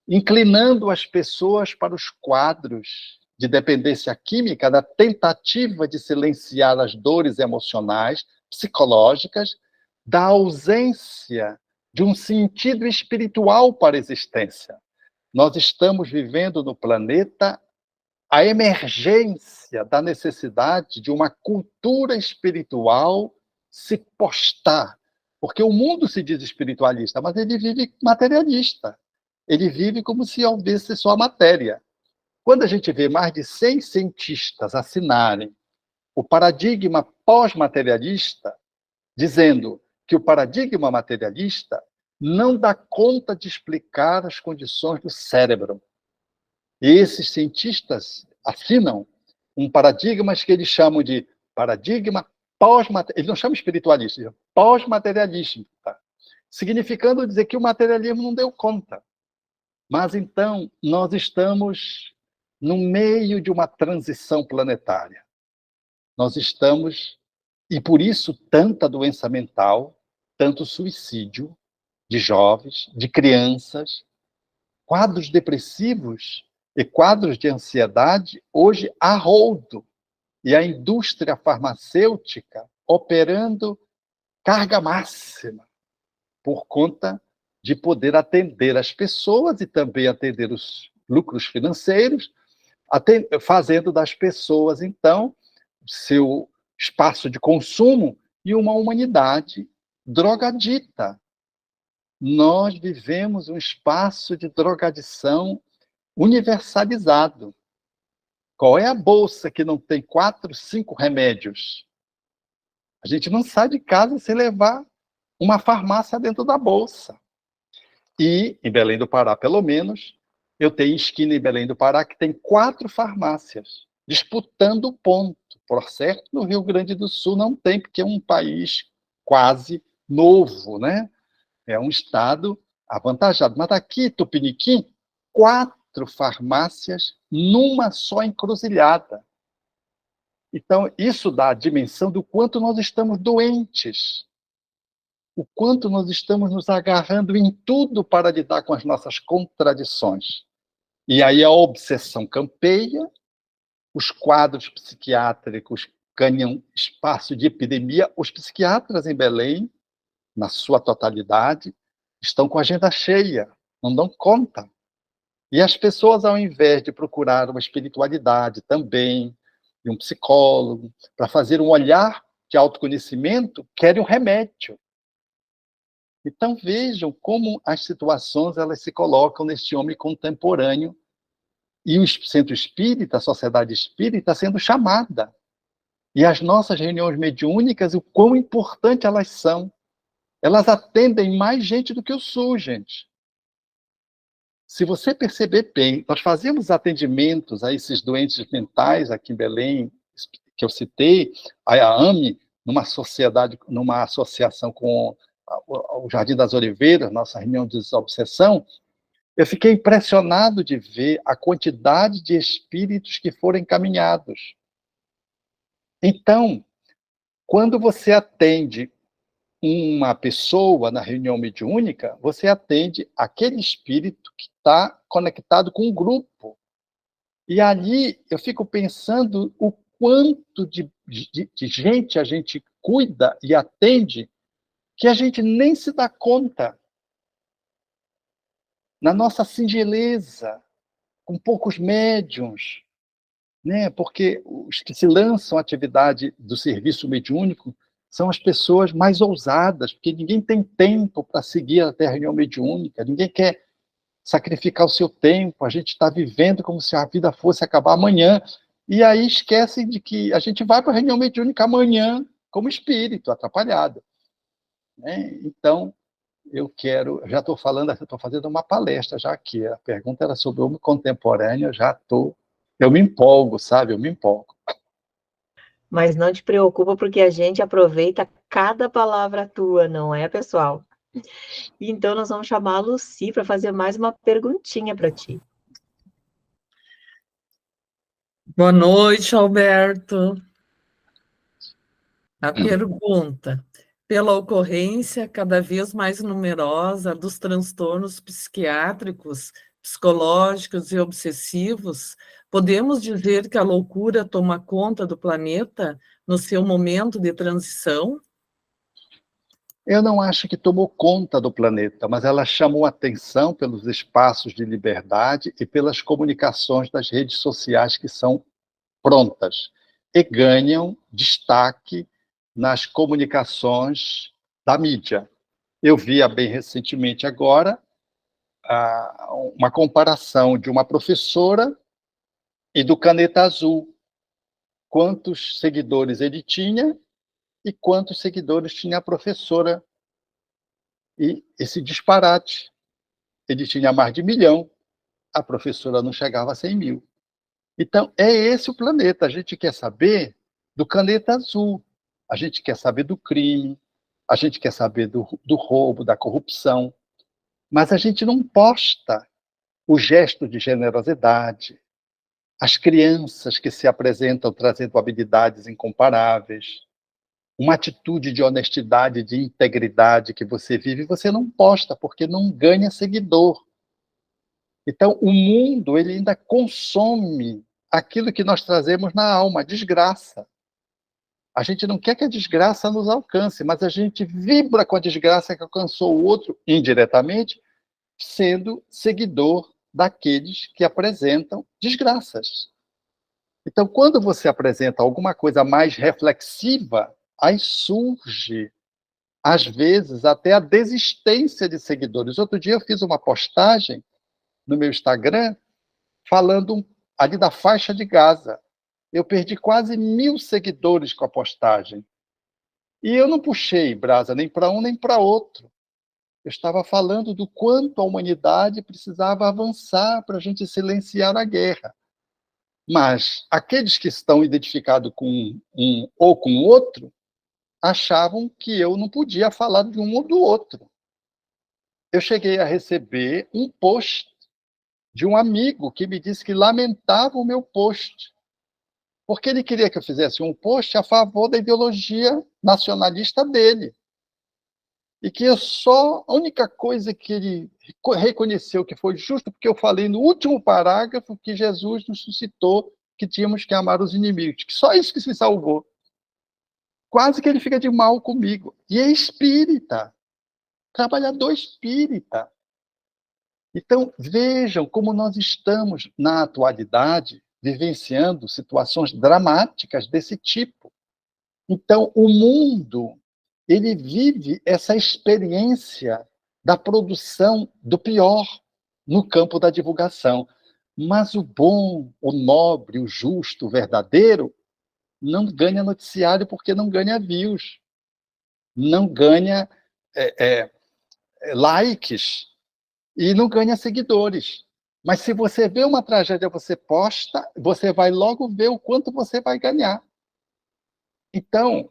inclinando as pessoas para os quadros de dependência química, da tentativa de silenciar as dores emocionais, psicológicas, da ausência de um sentido espiritual para a existência. Nós estamos vivendo no planeta a emergência da necessidade de uma cultura espiritual se postar. Porque o mundo se diz espiritualista, mas ele vive materialista. Ele vive como se houvesse só a matéria. Quando a gente vê mais de 100 cientistas assinarem o paradigma pós-materialista, dizendo que o paradigma materialista não dá conta de explicar as condições do cérebro. E esses cientistas assinam um paradigma que eles chamam de paradigma pós-materialista. Eles não chamam espiritualista, eles chamam pós-materialista, significando dizer que o materialismo não deu conta. Mas, então, nós estamos no meio de uma transição planetária. Nós estamos, e por isso, tanta doença mental, tanto suicídio de jovens, de crianças, quadros depressivos e quadros de ansiedade, hoje a rodo. E a indústria farmacêutica operando carga máxima, por conta de poder atender as pessoas e também atender os lucros financeiros, fazendo das pessoas, então, seu espaço de consumo e uma humanidade drogadita. Nós vivemos um espaço de drogadição universalizado. Qual é a bolsa que não tem 4, 5 remédios? A gente não sai de casa sem levar uma farmácia dentro da bolsa. E, em Belém do Pará, pelo menos, eu tenho esquina em Belém do Pará que tem 4 farmácias disputando o ponto. Por certo, no Rio Grande do Sul não tem, porque é um país quase novo, né? É um estado avantajado. Mas aqui, Tupiniquim, 4 farmácias numa só encruzilhada. Então, isso dá a dimensão do quanto nós estamos doentes, o quanto nós estamos nos agarrando em tudo para lidar com as nossas contradições. E aí a obsessão campeia, os quadros psiquiátricos ganham espaço de epidemia, os psiquiatras em Belém, na sua totalidade, estão com a agenda cheia, não dão conta. E as pessoas, ao invés de procurar uma espiritualidade também, de um psicólogo, para fazer um olhar de autoconhecimento, querem um remédio. Então vejam como as situações elas se colocam neste homem contemporâneo E o centro espírita, a sociedade espírita, sendo chamada. E as nossas reuniões mediúnicas, o quão importante elas são. Elas atendem mais gente do que o SUS, gente. Se você perceber bem, nós fazemos atendimentos a esses doentes mentais aqui em Belém, que eu citei, a AME, numa associação com o Jardim das Oliveiras, nossa reunião de desobsessão, eu fiquei impressionado de ver a quantidade de espíritos que foram encaminhados. Então, quando você atende uma pessoa na reunião mediúnica, você atende aquele espírito que está conectado com um grupo. E ali eu fico pensando o quanto de gente a gente cuida e atende que a gente nem se dá conta. Na nossa singeleza, com poucos médiuns, né? Porque os que se lançam à atividade do serviço mediúnico são as pessoas mais ousadas, porque ninguém tem tempo para seguir até a reunião mediúnica, ninguém quer sacrificar o seu tempo, a gente está vivendo como se a vida fosse acabar amanhã, e aí esquecem de que a gente vai para a reunião mediúnica amanhã como espírito, atrapalhado. Né? Então, já estou falando, estou fazendo uma palestra já aqui, a pergunta era sobre o homem contemporâneo, eu me empolgo, sabe? Eu me empolgo. Mas não te preocupa, porque a gente aproveita cada palavra tua, não é, pessoal? Então, nós vamos chamar a Lucy para fazer mais uma perguntinha para ti. Boa noite, Alberto. A pergunta: pela ocorrência cada vez mais numerosa dos transtornos psiquiátricos, psicológicos e obsessivos, podemos dizer que a loucura toma conta do planeta no seu momento de transição? Eu não acho que tomou conta do planeta, mas ela chamou atenção pelos espaços de liberdade e pelas comunicações das redes sociais que são prontas e ganham destaque nas comunicações da mídia. Eu vi bem recentemente agora uma comparação de uma professora e do Caneta Azul. Quantos seguidores ele tinha e quantos seguidores tinha a professora. E esse disparate. Ele tinha mais de 1 milhão, a professora não chegava a 100 mil. Então, é esse o planeta. A gente quer saber do Caneta Azul, a gente quer saber do crime, a gente quer saber do roubo, da corrupção, mas a gente não posta o gesto de generosidade, as crianças que se apresentam trazendo habilidades incomparáveis, uma atitude de honestidade, de integridade que você vive, você não posta, porque não ganha seguidor. Então, o mundo ele ainda consome aquilo que nós trazemos na alma, a desgraça. A gente não quer que a desgraça nos alcance, mas a gente vibra com a desgraça que alcançou o outro, indiretamente, sendo seguidor daqueles que apresentam desgraças. Então, quando você apresenta alguma coisa mais reflexiva, aí surge, às vezes, até a desistência de seguidores. Outro dia eu fiz uma postagem no meu Instagram falando ali da faixa de Gaza. Eu perdi quase 1.000 seguidores com a postagem. E eu não puxei brasa nem para um nem para outro. Eu estava falando do quanto a humanidade precisava avançar para a gente silenciar a guerra. Mas aqueles que estão identificados com um ou com o outro achavam que eu não podia falar de um ou do outro. Eu cheguei a receber um post de um amigo que me disse que lamentava o meu post, porque ele queria que eu fizesse um post a favor da ideologia nacionalista dele. E que a única coisa que ele reconheceu que foi justo, porque eu falei no último parágrafo que Jesus nos suscitou que tínhamos que amar os inimigos, que só isso que se salvou. Quase que ele fica de mal comigo. E é espírita, trabalhador espírita. Então, vejam como nós estamos, na atualidade, vivenciando situações dramáticas desse tipo. Então, o mundo, ele vive essa experiência da produção do pior no campo da divulgação. Mas o bom, o nobre, o justo, o verdadeiro, não ganha noticiário porque não ganha views, não ganha likes e não ganha seguidores. Mas se você vê uma tragédia, você posta, você vai logo ver o quanto você vai ganhar. Então,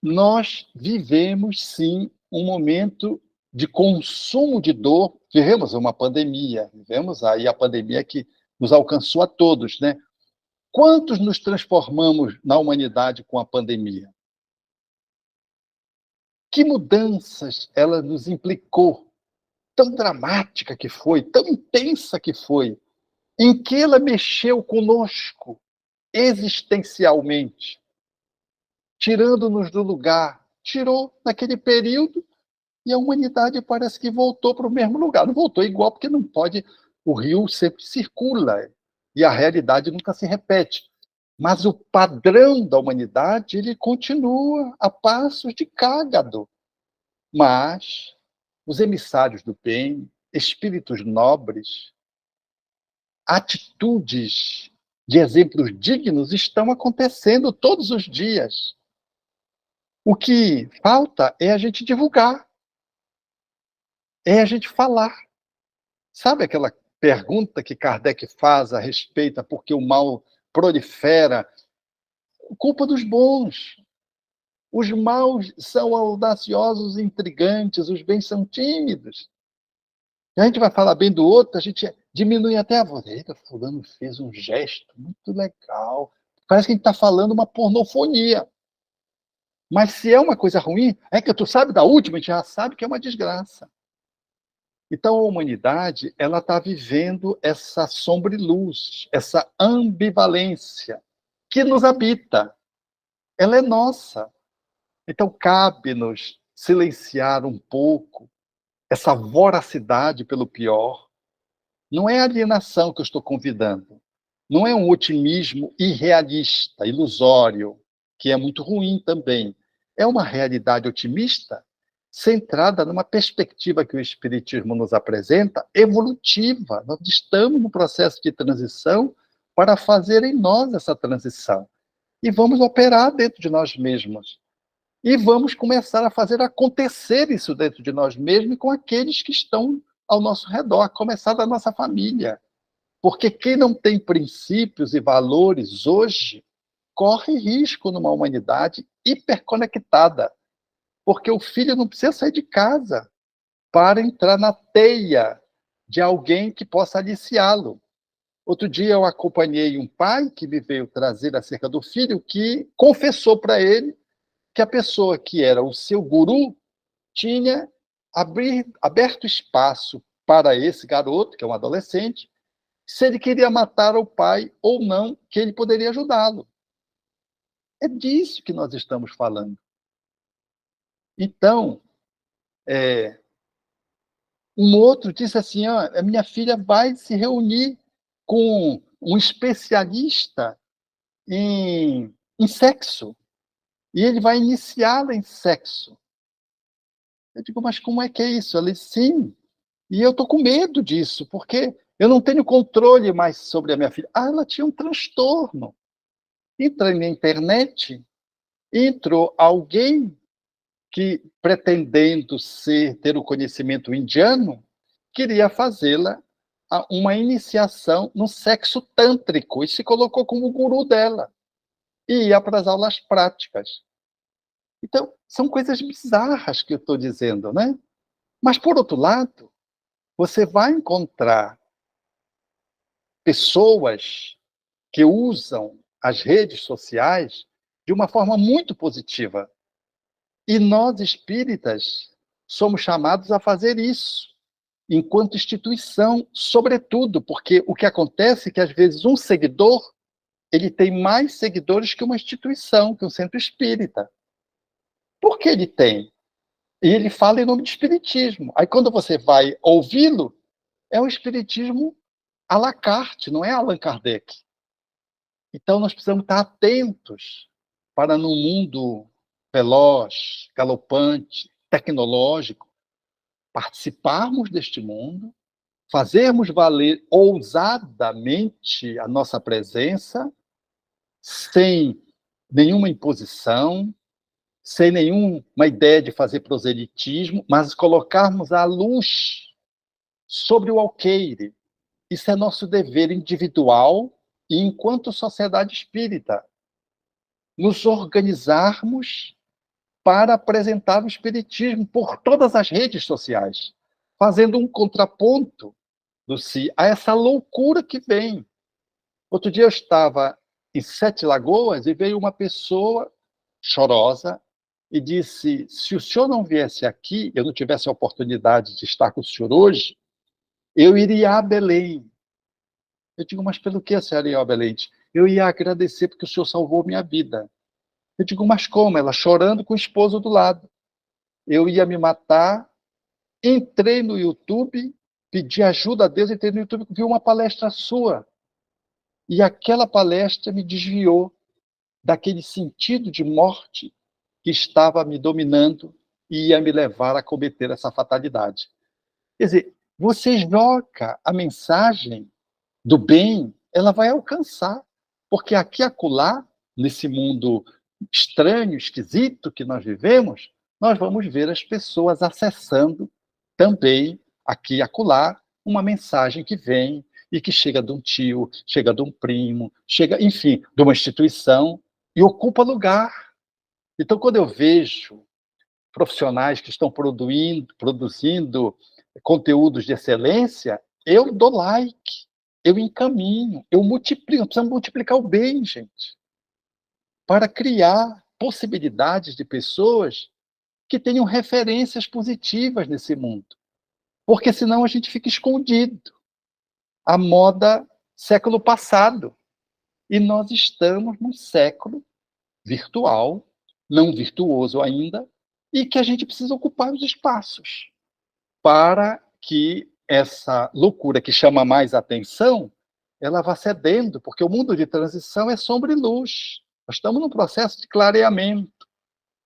nós vivemos, sim, um momento de consumo de dor. Vivemos uma pandemia, vivemos aí a pandemia que nos alcançou a todos, né? Quantos nos transformamos na humanidade com a pandemia? Que mudanças ela nos implicou? Tão dramática que foi, tão intensa que foi, em que ela mexeu conosco existencialmente, tirando-nos do lugar. Tirou naquele período e a humanidade parece que voltou para o mesmo lugar. Não voltou igual, porque não pode, o rio sempre circula e a realidade nunca se repete. Mas o padrão da humanidade, ele continua a passos de cágado. Mas os emissários do bem, espíritos nobres, atitudes de exemplos dignos estão acontecendo todos os dias. O que falta é a gente divulgar, é a gente falar. Sabe aquela pergunta que Kardec faz a respeito por que o mal prolifera? Culpa dos bons. Os maus são audaciosos e intrigantes, os bens são tímidos. E a gente vai falar bem do outro, a gente diminui até a voz. Eita, fulano fez um gesto muito legal. Parece que a gente está falando uma pornofonia. Mas se é uma coisa ruim, é que tu sabe da última, a gente já sabe que é uma desgraça. Então a humanidade, ela está vivendo essa sombra e luz, essa ambivalência que nos habita. Ela é nossa. Então cabe-nos silenciar um pouco essa voracidade pelo pior. Não é alienação que eu estou convidando. Não é um otimismo irrealista, ilusório, que é muito ruim também. É uma realidade otimista centrada numa perspectiva que o Espiritismo nos apresenta, evolutiva. Nós estamos no processo de transição para fazer em nós essa transição. E vamos operar dentro de nós mesmos. E vamos começar a fazer acontecer isso dentro de nós mesmos e com aqueles que estão ao nosso redor, a começar da nossa família. Porque quem não tem princípios e valores hoje corre risco numa humanidade hiperconectada. Porque o filho não precisa sair de casa para entrar na teia de alguém que possa aliciá-lo. Outro dia eu acompanhei um pai que me veio trazer acerca do filho, que confessou para ele que a pessoa que era o seu guru tinha aberto espaço para esse garoto, que é um adolescente, se ele queria matar o pai ou não, que ele poderia ajudá-lo. É disso que nós estamos falando. Então, um outro disse assim, a minha filha vai se reunir com um especialista em sexo, e ele vai iniciá-la em sexo. Eu digo, mas como é que é isso? Ela disse, sim, e eu estou com medo disso, porque eu não tenho controle mais sobre a minha filha. Ela tinha um transtorno. Entrei na internet, entrou alguém que, pretendendo ter o conhecimento indiano, queria fazê-la uma iniciação no sexo tântrico e se colocou como guru dela. E ia para as aulas práticas. Então, são coisas bizarras que eu estou dizendo, né? Mas, por outro lado, você vai encontrar pessoas que usam as redes sociais de uma forma muito positiva. E nós, espíritas, somos chamados a fazer isso, enquanto instituição, sobretudo, porque o que acontece é que, às vezes, um seguidor ele tem mais seguidores que uma instituição, que um centro espírita. Por que ele tem? E ele fala em nome de espiritismo. Aí, quando você vai ouvi-lo, é um espiritismo à la carte, não é Allan Kardec. Então, nós precisamos estar atentos para, num mundo veloz, galopante, tecnológico, participarmos deste mundo, fazermos valer ousadamente a nossa presença, sem nenhuma imposição, sem nenhuma ideia de fazer proselitismo, mas colocarmos a luz sobre o alqueire. Isso é nosso dever individual e, enquanto sociedade espírita, nos organizarmos para apresentar o espiritismo por todas as redes sociais, fazendo um contraponto a essa loucura que vem. Outro dia eu estava em Sete Lagoas e veio uma pessoa chorosa e disse: se o senhor não viesse aqui, eu não tivesse a oportunidade de estar com o senhor hoje, eu iria a Belém. Eu digo: mas pelo que a senhora ia a Belém? Eu ia agradecer porque o senhor salvou minha vida. Eu digo: mas como? Ela chorando com o esposo do lado. Eu ia me matar, entrei no YouTube, pedi ajuda a Deus, entrei no YouTube, vi uma palestra sua. E aquela palestra me desviou daquele sentido de morte que estava me dominando e ia me levar a cometer essa fatalidade. Quer dizer, você joga a mensagem do bem, ela vai alcançar. Porque aqui e acolá, nesse mundo estranho, esquisito que nós vivemos, nós vamos ver as pessoas acessando também, aqui e acolá, uma mensagem que vem e que chega de um tio, chega de um primo, chega, enfim, de uma instituição e ocupa lugar. Então, quando eu vejo profissionais que estão produzindo conteúdos de excelência, eu dou like, eu encaminho, eu multiplico. Precisamos multiplicar o bem, gente, para criar possibilidades de pessoas que tenham referências positivas nesse mundo. Porque senão a gente fica escondido. A moda século passado. E nós estamos num século virtual, não virtuoso ainda, e que a gente precisa ocupar os espaços para que essa loucura que chama mais atenção, ela vá cedendo, porque o mundo de transição é sombra e luz. Nós estamos num processo de clareamento.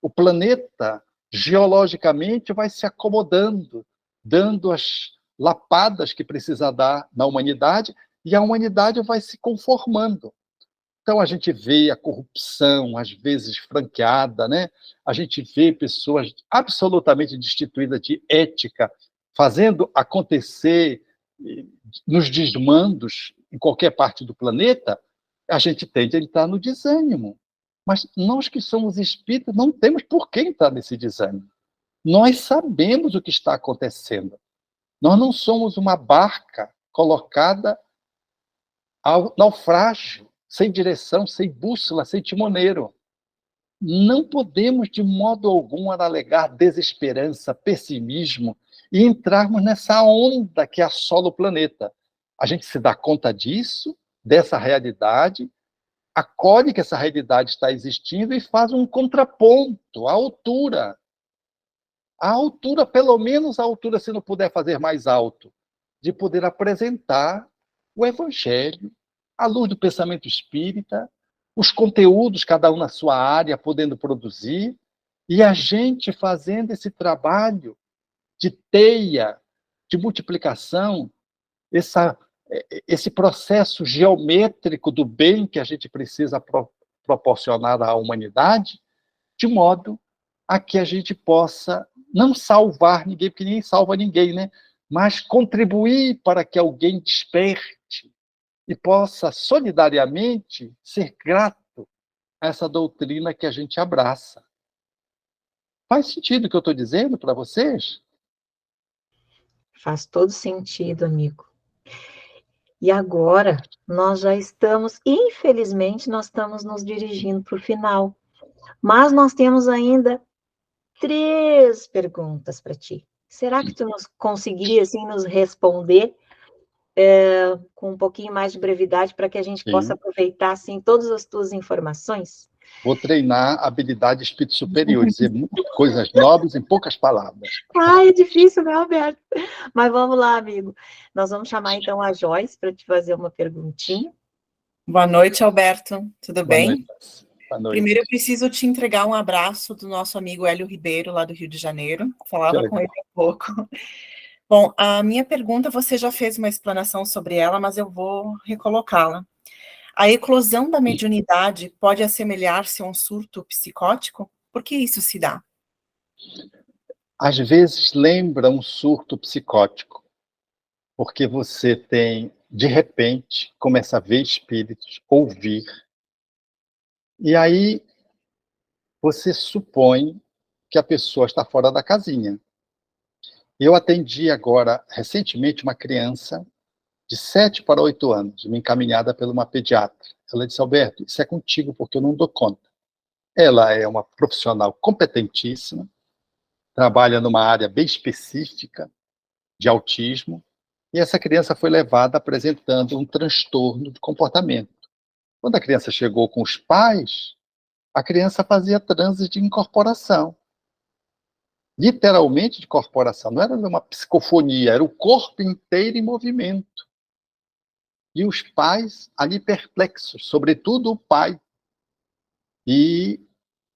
O planeta, geologicamente, vai se acomodando, dando as lapadas que precisa dar na humanidade, e a humanidade vai se conformando. Então, a gente vê a corrupção, às vezes franqueada, né? A gente vê pessoas absolutamente destituídas de ética, fazendo acontecer nos desmandos em qualquer parte do planeta. A gente tende a entrar no desânimo. Mas nós que somos espíritas não temos por que entrar nesse desânimo. Nós sabemos o que está acontecendo. Nós não somos uma barca colocada ao naufrágio, sem direção, sem bússola, sem timoneiro. Não podemos, de modo algum, alegar desesperança, pessimismo e entrarmos nessa onda que assola o planeta. A gente se dá conta disso, dessa realidade, acolhe que essa realidade está existindo e faz um contraponto à altura. A altura, pelo menos a altura, se não puder fazer mais alto, de poder apresentar o Evangelho, à luz do pensamento espírita, os conteúdos, cada um na sua área, podendo produzir, e a gente fazendo esse trabalho de teia, de multiplicação, esse processo geométrico do bem que a gente precisa proporcionar à humanidade, de modo a que a gente possa não salvar ninguém, porque ninguém salva ninguém, né? Mas contribuir para que alguém desperte e possa solidariamente ser grato a essa doutrina que a gente abraça. Faz sentido o que eu estou dizendo para vocês? Faz todo sentido, amigo. E agora, nós já estamos, infelizmente, nós estamos nos dirigindo para o final. Mas nós temos ainda 3 perguntas para ti. Será que tu conseguiria, assim, nos responder com um pouquinho mais de brevidade para que a gente possa aproveitar, assim, todas as tuas informações? Vou treinar a habilidade de espírito superior, dizer coisas nobres em poucas palavras. Ah, é difícil, né, Alberto? Mas vamos lá, amigo. Nós vamos chamar, então, a Joyce para te fazer uma perguntinha. Boa noite, Alberto. Tudo bem? Boa noite. Boa noite. Primeiro, eu preciso te entregar um abraço do nosso amigo Hélio Ribeiro, lá do Rio de Janeiro. Falava com ele há pouco. Bom, a minha pergunta, você já fez uma explanação sobre ela, mas eu vou recolocá-la. A eclosão da mediunidade pode assemelhar-se a um surto psicótico? Por que isso se dá? Às vezes lembra um surto psicótico, porque você tem, de repente, começa a ver espíritos, ouvir, e aí você supõe que a pessoa está fora da casinha. Eu atendi agora, recentemente, uma criança de 7 para 8 anos, me encaminhada por uma pediatra. Ela disse, Alberto, isso é contigo porque eu não dou conta. Ela é uma profissional competentíssima, trabalha numa área bem específica de autismo, e essa criança foi levada apresentando um transtorno de comportamento. Quando a criança chegou com os pais, a criança fazia transes de incorporação. Literalmente de corporação, não era uma psicofonia, era o corpo inteiro em movimento. E os pais ali perplexos, sobretudo o pai. E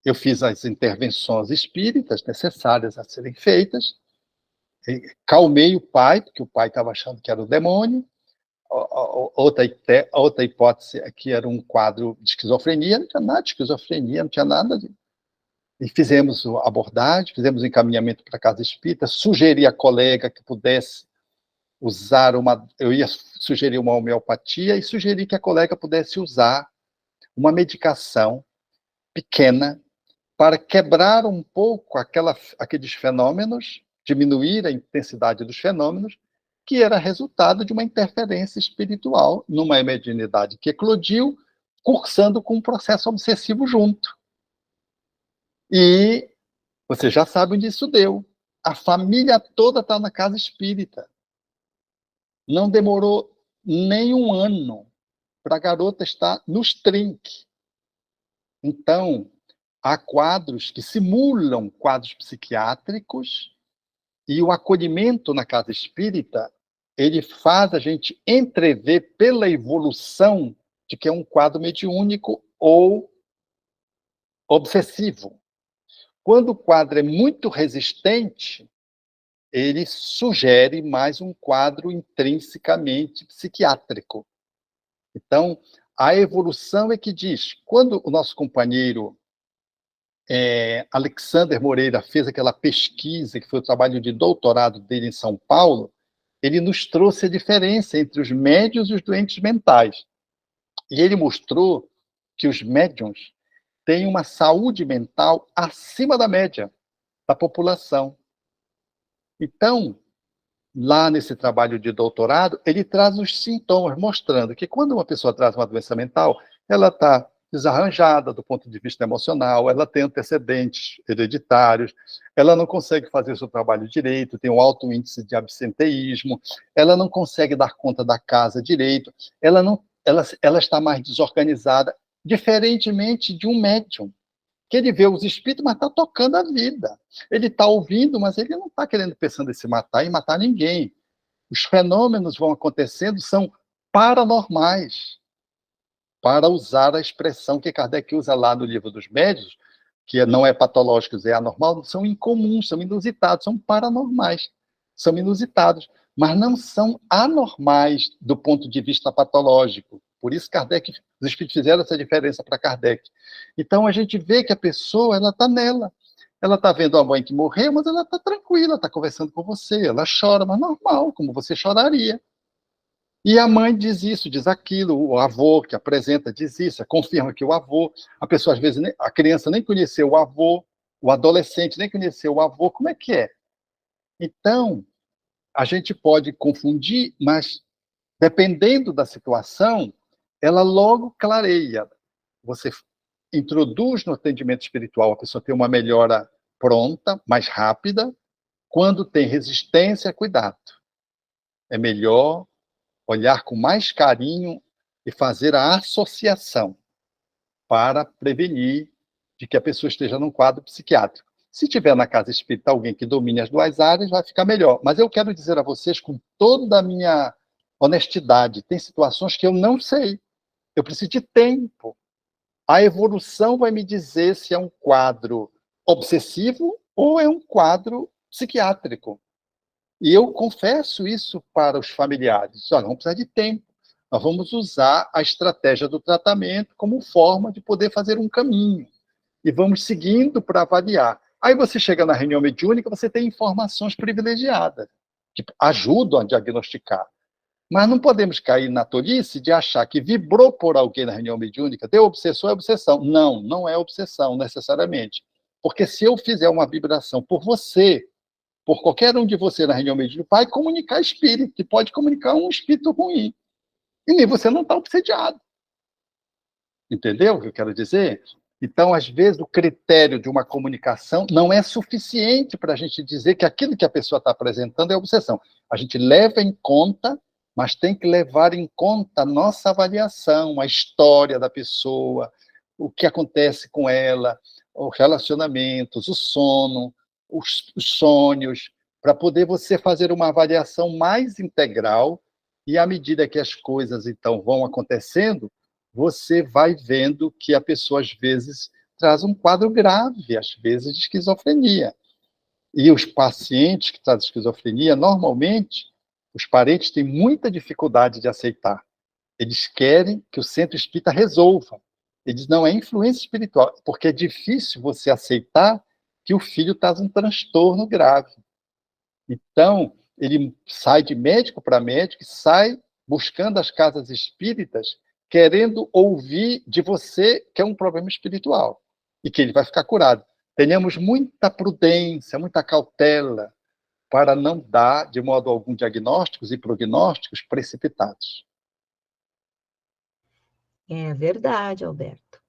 eu fiz as intervenções espíritas necessárias a serem feitas, calmei o pai, porque o pai estava achando que era o demônio. Outra hipótese é que era um quadro de esquizofrenia, não tinha nada de esquizofrenia, não tinha nada de... E fizemos a abordagem, fizemos o encaminhamento para a casa espírita, sugeri à colega que pudesse usar eu ia sugerir uma homeopatia e sugeri que a colega pudesse usar uma medicação pequena para quebrar um pouco aqueles fenômenos, diminuir a intensidade dos fenômenos, que era resultado de uma interferência espiritual numa mediunidade que eclodiu, cursando com um processo obsessivo junto. E você já sabe onde isso deu. A família toda está na casa espírita. Não demorou nem um ano para a garota estar nos trinques. Então, há quadros que simulam quadros psiquiátricos e o acolhimento na casa espírita, ele faz a gente entrever pela evolução de que é um quadro mediúnico ou obsessivo. Quando o quadro é muito resistente, ele sugere mais um quadro intrinsecamente psiquiátrico. Então, a evolução é que diz, quando o nosso companheiro Alexander Moreira fez aquela pesquisa, que foi o trabalho de doutorado dele em São Paulo, ele nos trouxe a diferença entre os médiuns e os doentes mentais. E ele mostrou que os médiuns têm uma saúde mental acima da média da população. Então, lá nesse trabalho de doutorado, ele traz os sintomas, mostrando que quando uma pessoa traz uma doença mental, ela está desarranjada do ponto de vista emocional, ela tem antecedentes hereditários, ela não consegue fazer o seu trabalho direito, tem um alto índice de absenteísmo, ela não consegue dar conta da casa direito, ela está mais desorganizada, diferentemente de um médium, que ele vê os espíritos, mas está tocando a vida. Ele está ouvindo, mas ele não está querendo, pensando em se matar e matar ninguém. Os fenômenos vão acontecendo, são paranormais, para usar a expressão que Kardec usa lá no Livro dos Médiuns, que não é patológicos, é anormal, são incomuns, são inusitados, são paranormais, são inusitados, mas não são anormais do ponto de vista patológico. Por isso Kardec, os espíritos fizeram essa diferença para Kardec. Então a gente vê que a pessoa, ela está nela. Ela está vendo a mãe que morreu, mas ela está tranquila, está conversando com você, ela chora, mas normal, como você choraria. E a mãe diz isso, diz aquilo, o avô que apresenta diz isso, confirma que o avô, a pessoa às vezes, a criança nem conheceu o avô, o adolescente nem conheceu o avô, como é que é? Então, a gente pode confundir, mas dependendo da situação, ela logo clareia. Você introduz no atendimento espiritual, a pessoa tem uma melhora pronta, mais rápida. Quando tem resistência, cuidado. É melhor olhar com mais carinho e fazer a associação para prevenir de que a pessoa esteja num quadro psiquiátrico. Se tiver na casa espírita alguém que domine as duas áreas, vai ficar melhor. Mas eu quero dizer a vocês, com toda a minha honestidade, tem situações que eu não sei. Eu preciso de tempo. A evolução vai me dizer se é um quadro obsessivo ou é um quadro psiquiátrico. E eu confesso isso para os familiares. Olha, vamos precisar de tempo. Nós vamos usar a estratégia do tratamento como forma de poder fazer um caminho. E vamos seguindo para avaliar. Aí você chega na reunião mediúnica, você tem informações privilegiadas, que ajudam a diagnosticar. Mas não podemos cair na tolice de achar que vibrou por alguém na reunião mediúnica, deu obsessor, é obsessão. Não, não é obsessão, necessariamente. Porque se eu fizer uma vibração por você, por qualquer um de você na reunião mediúnica, vai comunicar espírito, que pode comunicar um espírito ruim. E nem você não está obsediado. Entendeu o que eu quero dizer? Então, às vezes, o critério de uma comunicação não é suficiente para a gente dizer que aquilo que a pessoa está apresentando é obsessão. A gente leva em conta, mas tem que levar em conta a nossa avaliação, a história da pessoa, o que acontece com ela, os relacionamentos, o sono, os sonhos, para poder você fazer uma avaliação mais integral, e à medida que as coisas, então, vão acontecendo, você vai vendo que a pessoa, às vezes, traz um quadro grave, às vezes, de esquizofrenia. E os pacientes que trazem esquizofrenia, normalmente, os parentes têm muita dificuldade de aceitar. Eles querem que o centro espírita resolva. Eles não é influência espiritual, porque é difícil você aceitar que o filho traz um transtorno grave. Então, ele sai de médico para médico, sai buscando as casas espíritas, querendo ouvir de você que é um problema espiritual e que ele vai ficar curado. Tenhamos muita prudência, muita cautela para não dar, de modo algum, diagnósticos e prognósticos precipitados. É verdade, Alberto.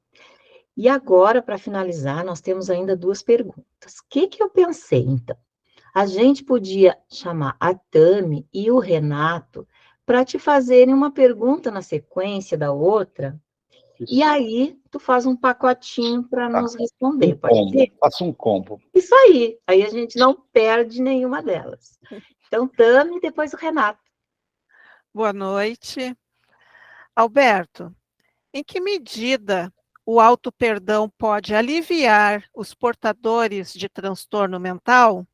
E agora, para finalizar, nós temos ainda 2 perguntas. O que eu pensei, então? A gente podia chamar a Tami e o Renato para te fazerem uma pergunta na sequência da outra, Isso. e aí tu faz um pacotinho para nos responder, Um pode combo. ser? Faça um combo. Isso aí a gente não perde nenhuma delas. Então, Tami e depois o Renato. Boa noite. Alberto, em que medida o auto-perdão pode aliviar os portadores de transtorno mental?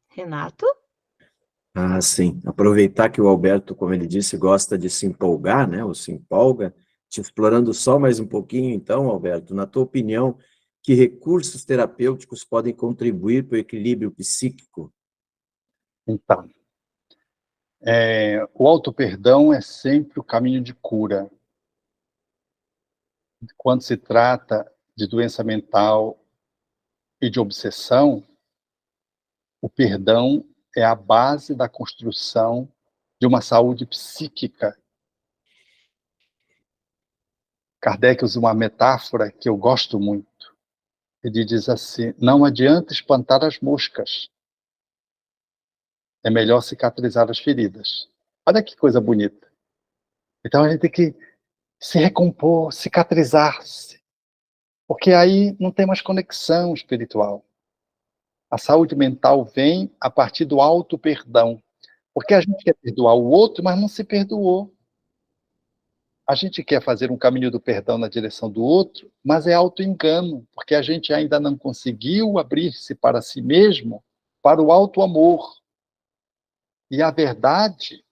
Renato? Ah, sim. Aproveitar que o Alberto, como ele disse, gosta de se empolgar, né? Ou se empolga, te explorando só mais um pouquinho, então, Alberto, na tua opinião, que recursos terapêuticos podem contribuir para o equilíbrio psíquico? Então, o auto-perdão é sempre o caminho de cura. Quando se trata de doença mental e de obsessão, o perdão é a base da construção de uma saúde psíquica. Kardec usa uma metáfora que eu gosto muito. Ele diz assim: não adianta espantar as moscas, é melhor cicatrizar as feridas. Olha que coisa bonita. Então a gente tem que se recompor, cicatrizar-se, porque aí não tem mais conexão espiritual. A saúde mental vem a partir do auto-perdão, porque a gente quer perdoar o outro, mas não se perdoou. A gente quer fazer um caminho do perdão na direção do outro, mas é auto-engano, porque a gente ainda não conseguiu abrir-se para si mesmo, para o auto-amor. E a verdade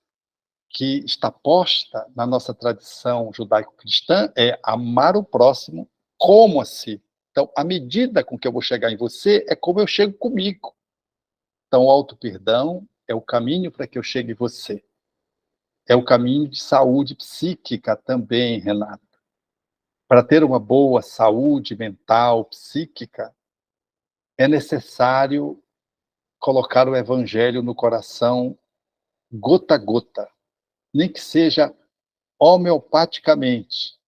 que está posta na nossa tradição judaico-cristã é amar o próximo como a si. Então, a medida com que eu vou chegar em você é como eu chego comigo. Então, o auto-perdão é o caminho para que eu chegue em você. É o caminho de saúde psíquica também, Renato. Para ter uma boa saúde mental, psíquica, é necessário colocar o evangelho no coração gota a gota, nem que seja homeopaticamente.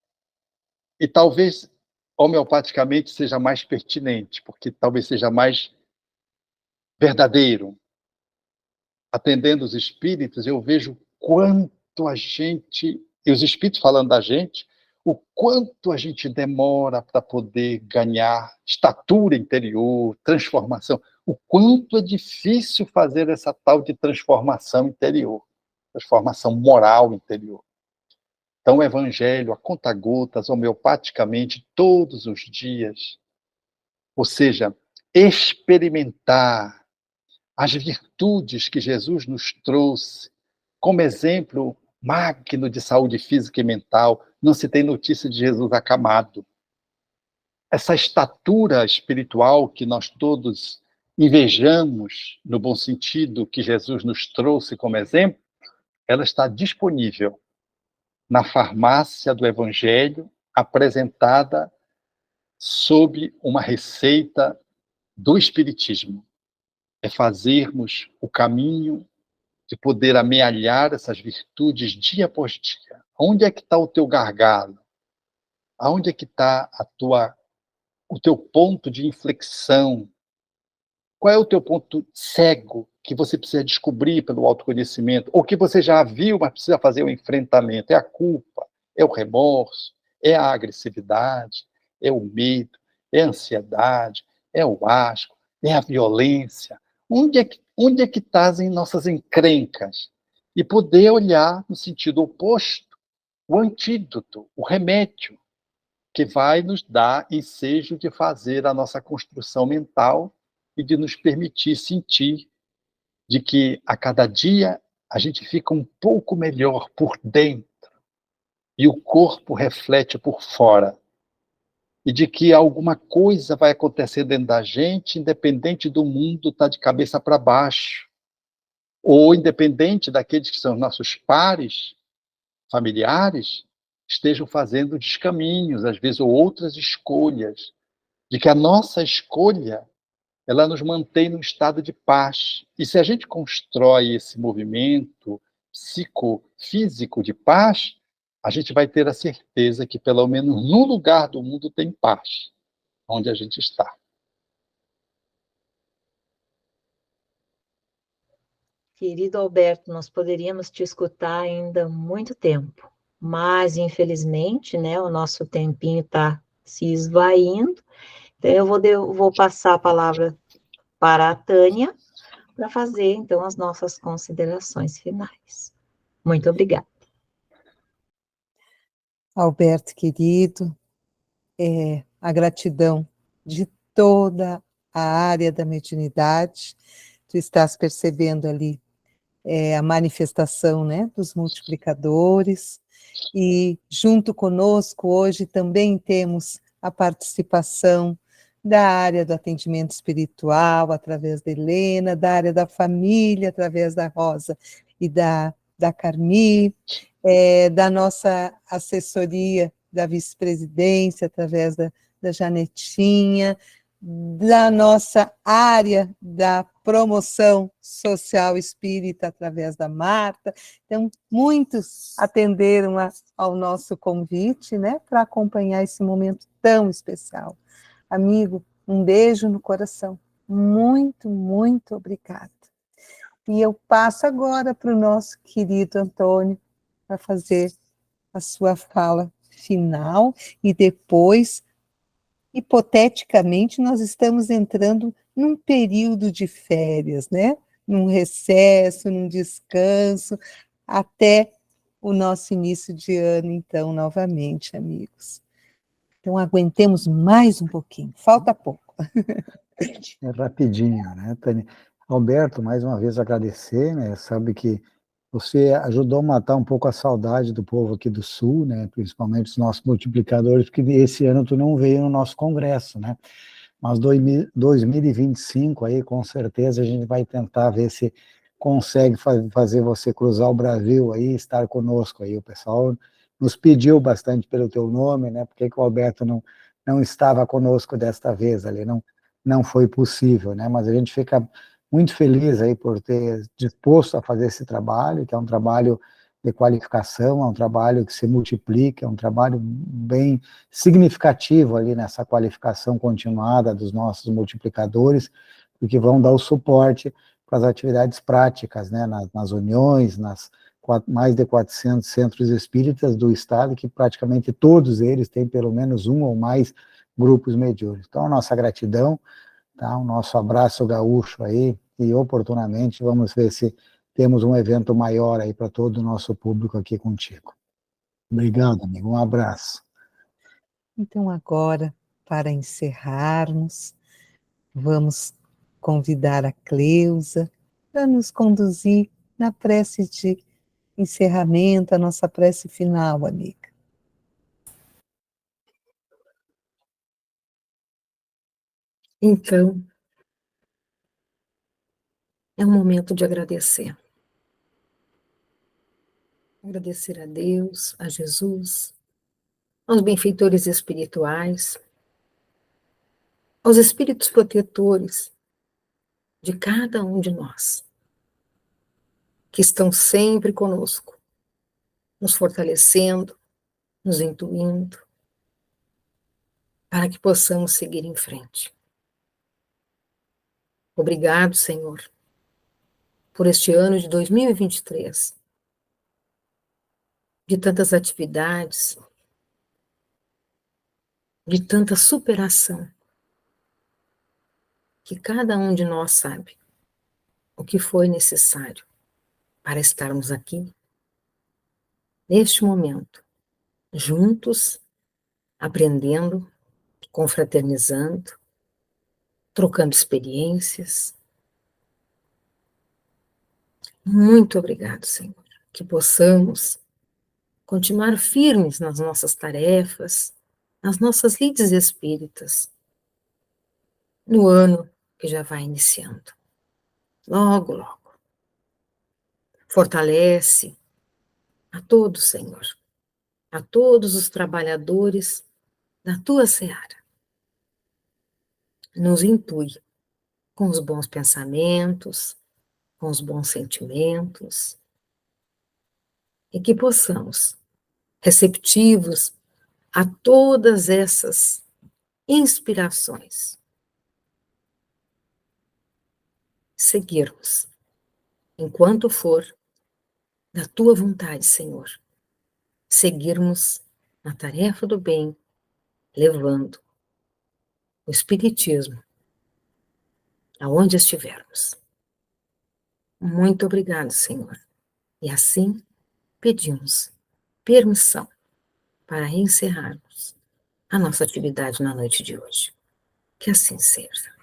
E talvez homeopaticamente seja mais pertinente, porque talvez seja mais verdadeiro. Atendendo os espíritos, eu vejo quanto a gente, e os espíritos falando da gente, o quanto a gente demora para poder ganhar estatura interior, transformação, o quanto é difícil fazer essa tal de transformação interior, transformação moral interior. Então, o evangelho, a conta-gotas, homeopaticamente, todos os dias. Ou seja, experimentar as virtudes que Jesus nos trouxe como exemplo magno de saúde física e mental. Não se tem notícia de Jesus acamado. Essa estatura espiritual que nós todos invejamos, no bom sentido, que Jesus nos trouxe como exemplo, ela está disponível na farmácia do Evangelho, apresentada sob uma receita do Espiritismo. É fazermos o caminho de poder amealhar essas virtudes dia após dia. Onde é que está o teu gargalo? Aonde é que está o teu ponto de inflexão? Qual é o teu ponto cego que você precisa descobrir pelo autoconhecimento? Ou que você já viu, mas precisa fazer o enfrentamento? É a culpa? É o remorso? É a agressividade? É o medo? É a ansiedade? É o asco? É a violência? Onde é que estão nossas encrencas? E poder olhar no sentido oposto, o antídoto, o remédio, que vai nos dar ensejo de fazer a nossa construção mental e de nos permitir sentir de que a cada dia a gente fica um pouco melhor por dentro e o corpo reflete por fora. E de que alguma coisa vai acontecer dentro da gente, independente do mundo estar de cabeça para baixo, ou independente daqueles que são nossos pares, familiares, estejam fazendo descaminhos, às vezes, ou outras escolhas, de que a nossa escolha, ela nos mantém num estado de paz. E se a gente constrói esse movimento psicofísico de paz, a gente vai ter a certeza que, pelo menos num lugar do mundo, tem paz, onde a gente está. Querido Alberto, nós poderíamos te escutar ainda muito tempo, mas infelizmente, né, o nosso tempinho está se esvaindo. Então eu vou passar a palavra para a Tânia para fazer então as nossas considerações finais. Muito obrigada. Alberto, querido, a gratidão de toda a área da mediunidade. Tu estás percebendo ali a manifestação, né, dos multiplicadores, e junto conosco hoje também temos a participação da área do atendimento espiritual, através da Helena, da área da família, através da Rosa e da Carmi, da nossa assessoria da vice-presidência, através da Janetinha, da nossa área da promoção social espírita, através da Marta. Então, muitos atenderam ao nosso convite, né, para acompanhar esse momento tão especial. Amigo, um beijo no coração. Muito, muito obrigada. E eu passo agora para o nosso querido Antônio, para fazer a sua fala final, e depois, hipoteticamente, nós estamos entrando num período de férias, né? Num recesso, num descanso, até o nosso início de ano, então, novamente, amigos. Então, aguentemos mais um pouquinho, falta pouco. É rapidinho, né, Tânia? Alberto, mais uma vez agradecer, né? Sabe que você ajudou a matar um pouco a saudade do povo aqui do Sul, né? Principalmente os nossos multiplicadores, porque esse ano tu não veio no nosso congresso, né? Mas 2025 aí, com certeza, a gente vai tentar ver se consegue fazer você cruzar o Brasil aí, estar conosco aí. O pessoal nos pediu bastante pelo teu nome, né? Por que o Alberto não estava conosco desta vez ali? Não foi possível, né? Mas a gente fica muito feliz aí por ter disposto a fazer esse trabalho, que é um trabalho de qualificação, é um trabalho que se multiplica, é um trabalho bem significativo ali nessa qualificação continuada dos nossos multiplicadores, porque vão dar o suporte para as atividades práticas, né, nas uniões, nas mais de 400 centros espíritas do estado, que praticamente todos eles têm pelo menos um ou mais grupos mediúnicos. Então, a nossa gratidão, tá? O nosso abraço gaúcho aí, e oportunamente vamos ver se temos um evento maior aí para todo o nosso público aqui contigo. Obrigado, amigo, um abraço. Então, agora, para encerrarmos, vamos convidar a Cleusa para nos conduzir na prece de encerramento, a nossa prece final, amiga. Então, é um momento de agradecer. Agradecer a Deus, a Jesus, aos benfeitores espirituais, aos espíritos protetores de cada um de nós, que estão sempre conosco, nos fortalecendo, nos intuindo, para que possamos seguir em frente. Obrigado, Senhor, por este ano de 2023, de tantas atividades, de tanta superação, que cada um de nós sabe o que foi necessário para estarmos aqui, neste momento, juntos, aprendendo, confraternizando, trocando experiências. Muito obrigado, Senhor, que possamos continuar firmes nas nossas tarefas, nas nossas lides espíritas, no ano que já vai iniciando. Logo, logo. Fortalece a todos, Senhor, a todos os trabalhadores da Tua seara. Nos intui com os bons pensamentos, com os bons sentimentos, e que possamos, receptivos a todas essas inspirações, seguirmos, enquanto for da Tua vontade, Senhor, seguirmos na tarefa do bem, levando o Espiritismo aonde estivermos. Muito obrigado, Senhor. E assim pedimos permissão para encerrarmos a nossa atividade na noite de hoje. Que assim seja.